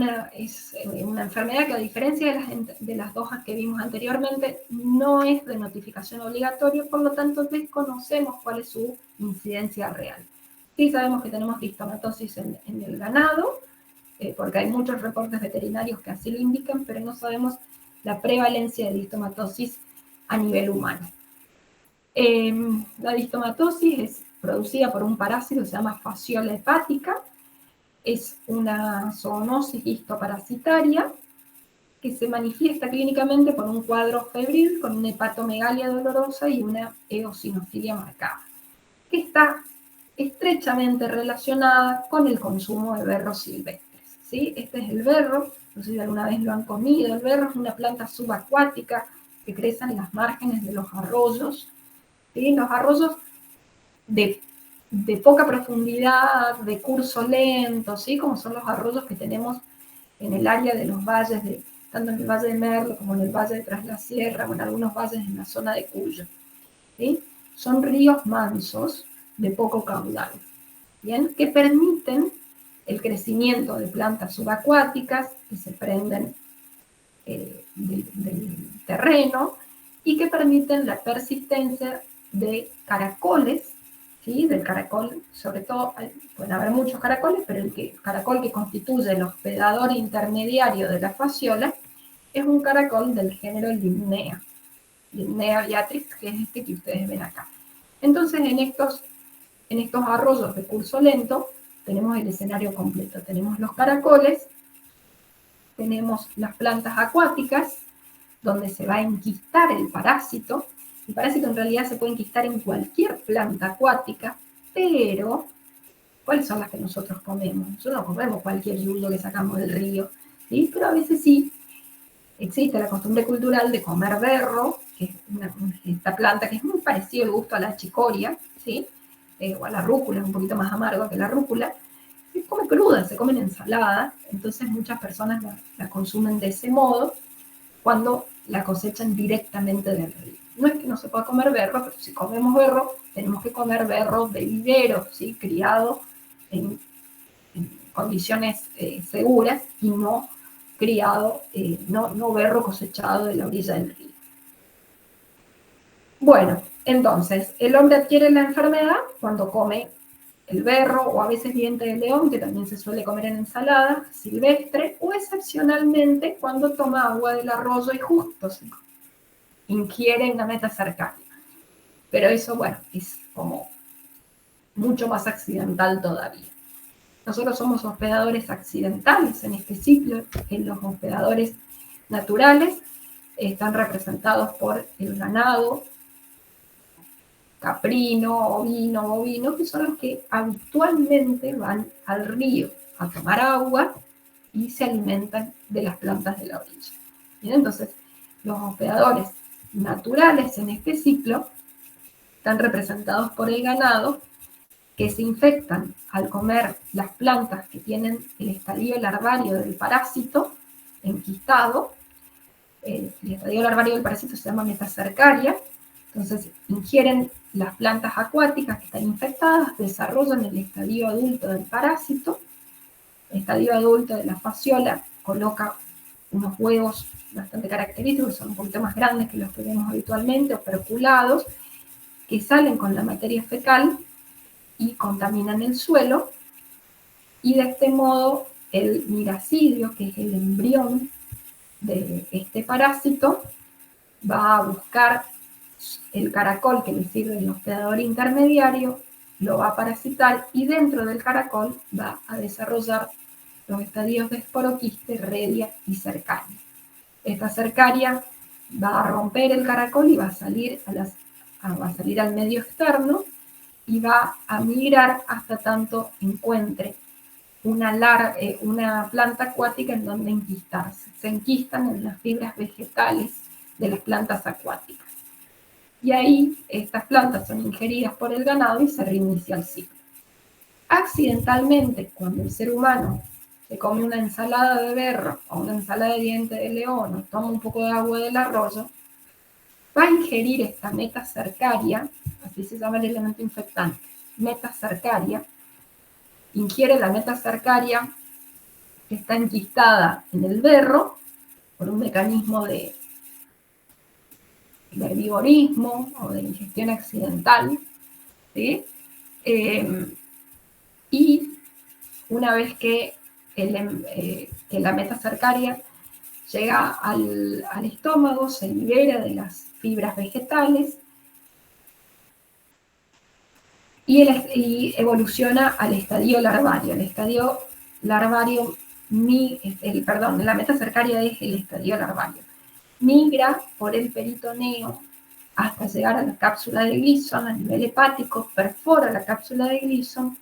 una enfermedad que, a diferencia de las 2 que vimos anteriormente, no es de notificación obligatoria, por lo tanto desconocemos cuál es su incidencia real. Sí sabemos que tenemos distomatosis en el ganado, porque hay muchos reportes veterinarios que así lo indican, pero no sabemos la prevalencia de distomatosis a nivel humano. La distomatosis es producida por un parásito que se llama Fasciola hepática. Es una zoonosis histoparasitaria que se manifiesta clínicamente por un cuadro febril con una hepatomegalia dolorosa y una eosinofilia marcada, que está estrechamente relacionada con el consumo de berros silvestres, ¿sí? Este es el berro, no sé si alguna vez lo han comido. El berro es una planta subacuática que crece en las márgenes de los arroyos, ¿sí? Los arroyos de poca profundidad, de curso lento, ¿sí? Como son los arroyos que tenemos en el área de los valles, tanto en el Valle de Merlo como en el Valle de Tras la Sierra, o en algunos valles en la zona de Cuyo, ¿sí? Son ríos mansos de poco caudal, ¿bien? Que permiten el crecimiento de plantas subacuáticas que se prenden del terreno, y que permiten la persistencia de caracoles, ¿sí? Del caracol, sobre todo, pueden haber muchos caracoles, pero el caracol que constituye el hospedador intermediario de la fasciola es un caracol del género Limnea beatrix, que es este que ustedes ven acá. Entonces, en estos arroyos de curso lento, tenemos el escenario completo. Tenemos los caracoles, tenemos las plantas acuáticas, donde se va a enquistar el parásito. El parásito en realidad se puede enquistar en cualquier planta acuática, pero ¿cuáles son las que nosotros comemos? Nosotros no comemos cualquier yuyo que sacamos del río, ¿sí? Pero a veces sí existe la costumbre cultural de comer berro, que es esta planta que es muy parecido el gusto a la chicoria, ¿sí? O a la rúcula, es un poquito más amargo que la rúcula. Se come cruda, se come en ensalada, entonces muchas personas la consumen de ese modo cuando la cosechan directamente del río. No es que no se pueda comer berro, pero si comemos berro, tenemos que comer berro de vivero, ¿sí? Criado en condiciones seguras, y no criado, no berro cosechado de la orilla del río. Bueno, entonces, el hombre adquiere la enfermedad cuando come el berro, o a veces diente de león, que también se suele comer en ensalada, silvestre, o excepcionalmente cuando toma agua del arroyo y justo se ingiere una metacercaria. Pero eso, bueno, es como mucho más accidental todavía. Nosotros somos hospedadores accidentales en este ciclo. En los hospedadores naturales están representados por el ganado caprino, ovino, bovino, que son los que habitualmente van al río a tomar agua y se alimentan de las plantas de la orilla. Bien, entonces, los hospedadores naturales en este ciclo están representados por el ganado, que se infectan al comer las plantas que tienen el estadio larvario del parásito enquistado. El estadio larvario del parásito se llama metacercaria. Entonces, ingieren las plantas acuáticas que están infectadas, desarrollan el estadio adulto del parásito, estadio adulto de la fasciola coloca unos huevos bastante característicos, son un poquito más grandes que los que vemos habitualmente, operculados, que salen con la materia fecal y contaminan el suelo, y de este modo el miracidio, que es el embrión de este parásito, va a buscar el caracol que le sirve de hospedador intermediario, lo va a parasitar y dentro del caracol va a desarrollar los estadios de esporoquiste, redia y cercaria. Esta cercaria va a romper el caracol y va a salir, va a salir al medio externo y va a migrar hasta tanto encuentre una planta acuática en donde enquistarse. Se enquistan en las fibras vegetales de las plantas acuáticas. Y ahí estas plantas son ingeridas por el ganado y se reinicia el ciclo. Accidentalmente, cuando el ser humano se come una ensalada de berro o una ensalada de diente de león o toma un poco de agua del arroyo, va a ingerir esta metacercaria, así se llama el elemento infectante, metacercaria, ingiere la metacercaria que está enquistada en el berro por un mecanismo de herbivorismo o de ingestión accidental, ¿sí? Y una vez que la metacercaria llega al estómago, se libera de las fibras vegetales y evoluciona al estadio larvario. El estadio larvario, la metacercaria es el estadio larvario. Migra por el peritoneo hasta llegar a la cápsula de Gleason a nivel hepático, perfora la cápsula de Gleason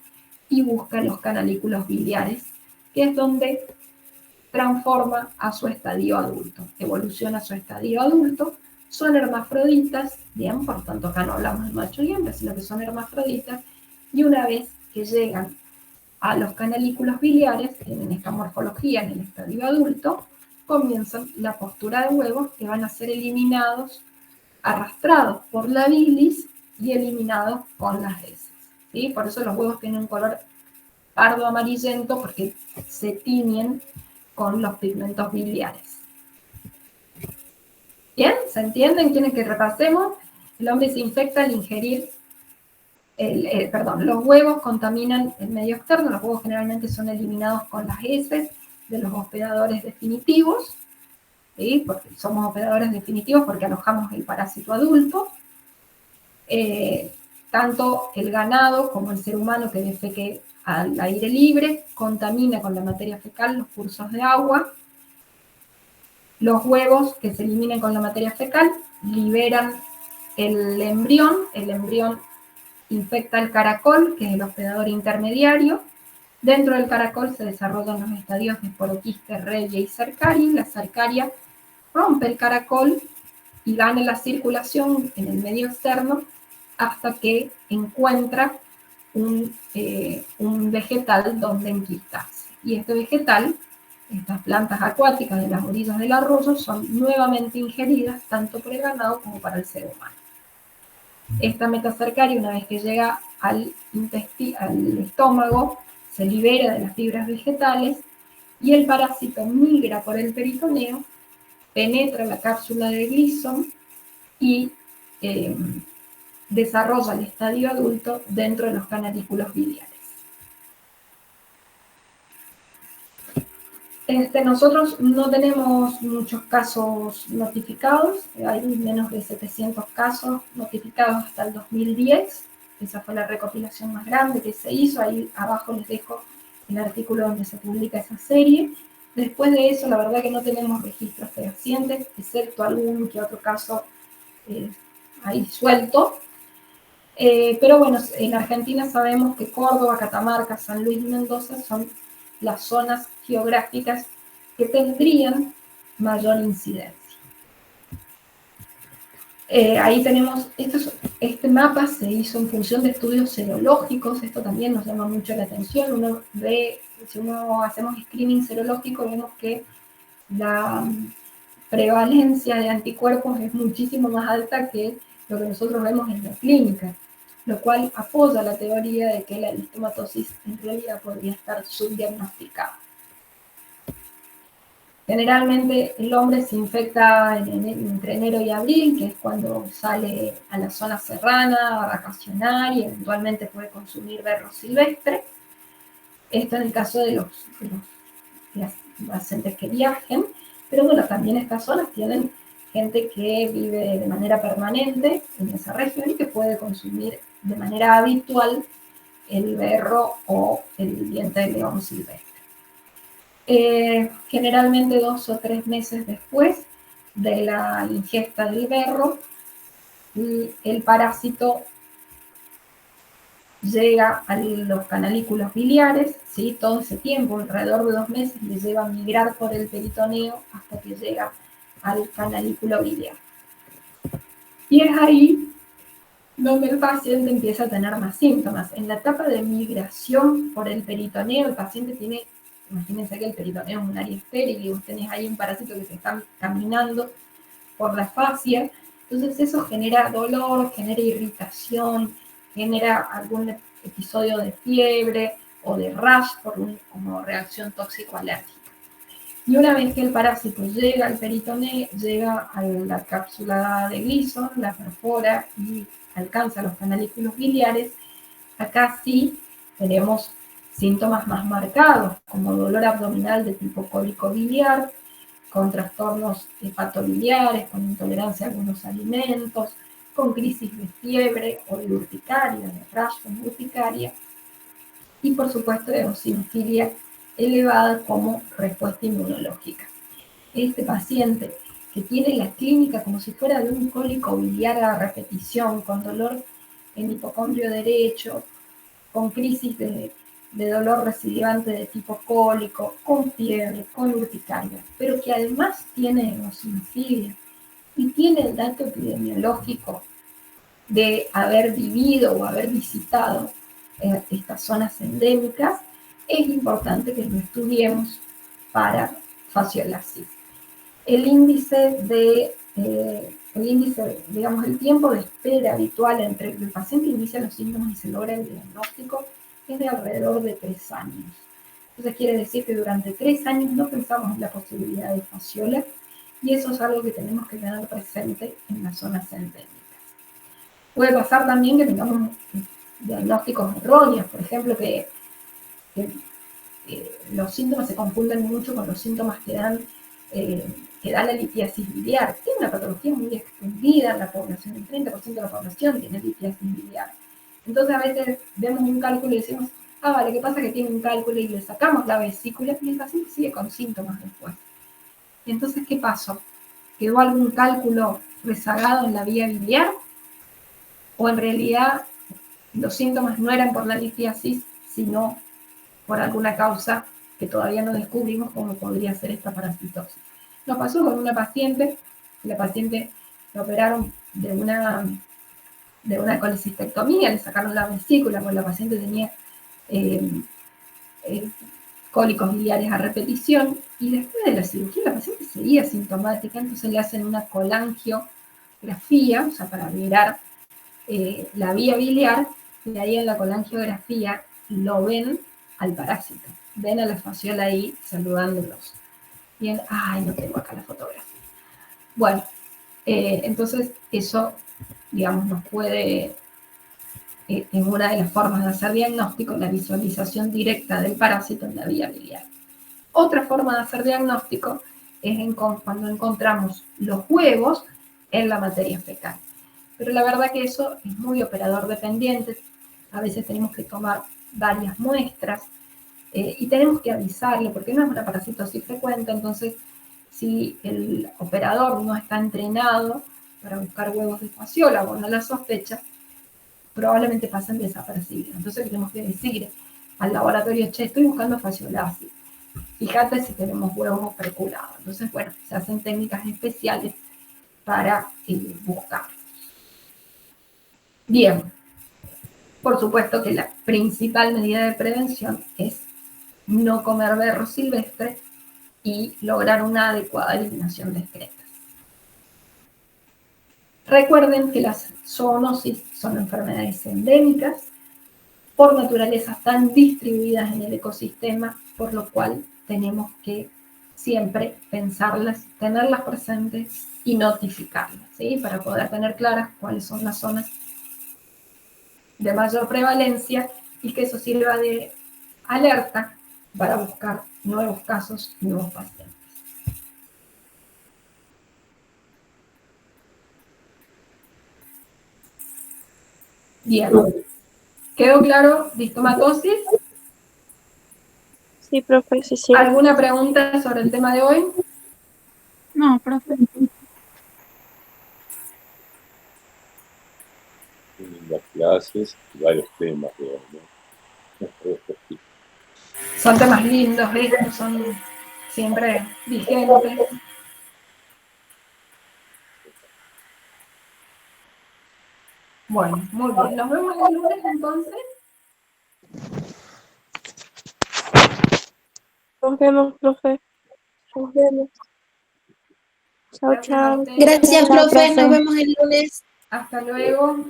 y busca los canalículos biliares, que es donde transforma a su estadio adulto, evoluciona a su estadio adulto, son hermafroditas, bien, por tanto acá no hablamos de macho y hembra, sino que son hermafroditas, y una vez que llegan a los canalículos biliares, tienen esta morfología en el estadio adulto, comienzan la postura de huevos que van a ser eliminados, arrastrados por la bilis y eliminados con las heces, ¿sí? Por eso los huevos tienen un color pardo amarillento, porque se tiñen con los pigmentos biliares. ¿Bien? ¿Se entienden? ¿Quieren que repasemos? El hombre se infecta al ingerir, los huevos contaminan el medio externo, los huevos generalmente son eliminados con las heces de los hospedadores definitivos, ¿sí? Porque somos hospedadores definitivos porque alojamos el parásito adulto. Tanto el ganado como el ser humano que defeque al aire libre contamina con la materia fecal los cursos de agua. Los huevos que se eliminan con la materia fecal liberan el embrión infecta el caracol, que es el hospedador intermediario. Dentro del caracol se desarrollan los estadios de esporoquiste, redia y cercaria. La cercaria rompe el caracol y gana la circulación en el medio externo hasta que encuentra un vegetal donde enquistarse. Y este vegetal, estas plantas acuáticas de las orillas del arroyo, son nuevamente ingeridas tanto por el ganado como para el ser humano. Esta metacercaria, una vez que llega al estómago, se libera de las fibras vegetales y el parásito migra por el peritoneo, penetra la cápsula de Gleason y desarrolla el estadio adulto dentro de los canalículos biliares. Nosotros no tenemos muchos casos notificados, hay menos de 700 casos notificados hasta el 2010, esa fue la recopilación más grande que se hizo, ahí abajo les dejo el artículo donde se publica esa serie. Después de eso, la verdad que no tenemos registros fehacientes, excepto algún que otro caso ahí suelto. Pero bueno, en Argentina sabemos que Córdoba, Catamarca, San Luis y Mendoza son las zonas geográficas que tendrían mayor incidencia. Ahí tenemos, este mapa se hizo en función de estudios serológicos, esto también nos llama mucho la atención. Uno ve, si uno hacemos screening serológico, vemos que la prevalencia de anticuerpos es muchísimo más alta que lo que nosotros vemos en la clínica. lo cual apoya la teoría de que la listomatosis en realidad podría estar subdiagnosticada. Generalmente el hombre se infecta entre enero y abril, que es cuando sale a la zona serrana a vacacionar y eventualmente puede consumir berro silvestre. Esto en el caso de los pacientes que viajen, pero bueno, también estas zonas tienen gente que vive de manera permanente en esa región y que puede consumir de manera habitual el berro o el diente de león silvestre. Generalmente 2 o 3 meses después de la ingesta del berro, el parásito llega a los canalículos biliares, ¿sí? Todo ese tiempo, alrededor de 2 meses, le lleva a migrar por el peritoneo hasta que llega al canalículo biliar. Y es ahí donde el paciente empieza a tener más síntomas. En la etapa de migración por el peritoneo, el paciente tiene, imagínense que el peritoneo es un área estéril y vos tenés ahí un parásito que se está caminando por la fascia, entonces eso genera dolor, genera irritación, genera algún episodio de fiebre o de rash como reacción tóxico-alérgica. Y una vez que el parásito llega al peritoneo, llega a la cápsula de Gleason, la perfora y alcanza los canalículos biliares, acá sí tenemos síntomas más marcados, como dolor abdominal de tipo cólico biliar, con trastornos hepatobiliares, con intolerancia a algunos alimentos, con crisis de fiebre o de urticaria, de rash con urticaria, y por supuesto de eosinofilia elevada como respuesta inmunológica. Este paciente que tiene la clínica como si fuera de un cólico biliar a repetición, con dolor en hipocondrio derecho, con crisis de dolor recidivante de tipo cólico, con fiebre, con urticaria, pero que además tiene eosinofilia y tiene el dato epidemiológico de haber vivido o haber visitado estas zonas endémicas, es importante que lo estudiemos para fasciolasis. El índice, digamos, el tiempo de espera habitual entre que el paciente inicia los síntomas y se logra el diagnóstico es de alrededor de 3 años. Entonces quiere decir que durante 3 años no pensamos en la posibilidad de fasciola y eso es algo que tenemos que tener presente en las zonas endémicas. Puede pasar también que tengamos diagnósticos erróneos, por ejemplo, que los síntomas se confunden mucho con los síntomas que da la litiasis biliar. Tiene una patología muy extendida en la población, el 30% de la población tiene litiasis biliar. Entonces a veces vemos un cálculo y decimos, vale, ¿qué pasa? Que tiene un cálculo y le sacamos la vesícula y el paciente sigue con síntomas después. Y entonces, ¿qué pasó? ¿Quedó algún cálculo rezagado en la vía biliar? ¿O en realidad los síntomas no eran por la litiasis, sino por alguna causa que todavía no descubrimos cómo podría ser esta parasitosis? Nos pasó con una paciente, la paciente la operaron de una colecistectomía, le sacaron la vesícula, porque la paciente tenía cólicos biliares a repetición, y después de la cirugía la paciente seguía sintomática, entonces le hacen una colangiografía, o sea, para mirar la vía biliar, y ahí en la colangiografía lo ven al parásito, ven a la fasciola ahí saludándolos. Bien, ay, no tengo acá la fotografía. Bueno, entonces eso, digamos, nos puede, es una de las formas de hacer diagnóstico, la visualización directa del parásito en la vía biliar. Otra forma de hacer diagnóstico es cuando encontramos los huevos en la materia fecal. Pero la verdad que eso es muy operador dependiente. A veces tenemos que tomar varias muestras y tenemos que avisarle, porque no es una parasitosis frecuente, entonces si el operador no está entrenado para buscar huevos de fasciola o no la sospecha, probablemente pasen desapercibidos. Entonces tenemos que decir al laboratorio, che, estoy buscando fasciolasis, fíjate si tenemos huevos perculados. Entonces, bueno, se hacen técnicas especiales para buscar. Bien, por supuesto que la principal medida de prevención es no comer berro silvestre y lograr una adecuada eliminación de excretas. Recuerden que las zoonosis son enfermedades endémicas, por naturaleza están distribuidas en el ecosistema, por lo cual tenemos que siempre pensarlas, tenerlas presentes y notificarlas, ¿sí? Para poder tener claras cuáles son las zonas de mayor prevalencia y que eso sirva de alerta para buscar nuevos casos y nuevos pacientes. Bien. ¿Quedó claro distomatosis? Sí, profe, sí, sí. ¿Alguna pregunta sobre el tema de hoy? No, profe. En las clases, varios temas, digamos, ¿no? Son temas lindos, ¿ves? Son siempre vigentes. Bueno, muy bien. Nos vemos el lunes entonces. Nos vemos, profe. Nos vemos. Chao, Gracias a chao. ustedes. Gracias, Chao, profe. Nos profe. vemos el lunes. Hasta luego.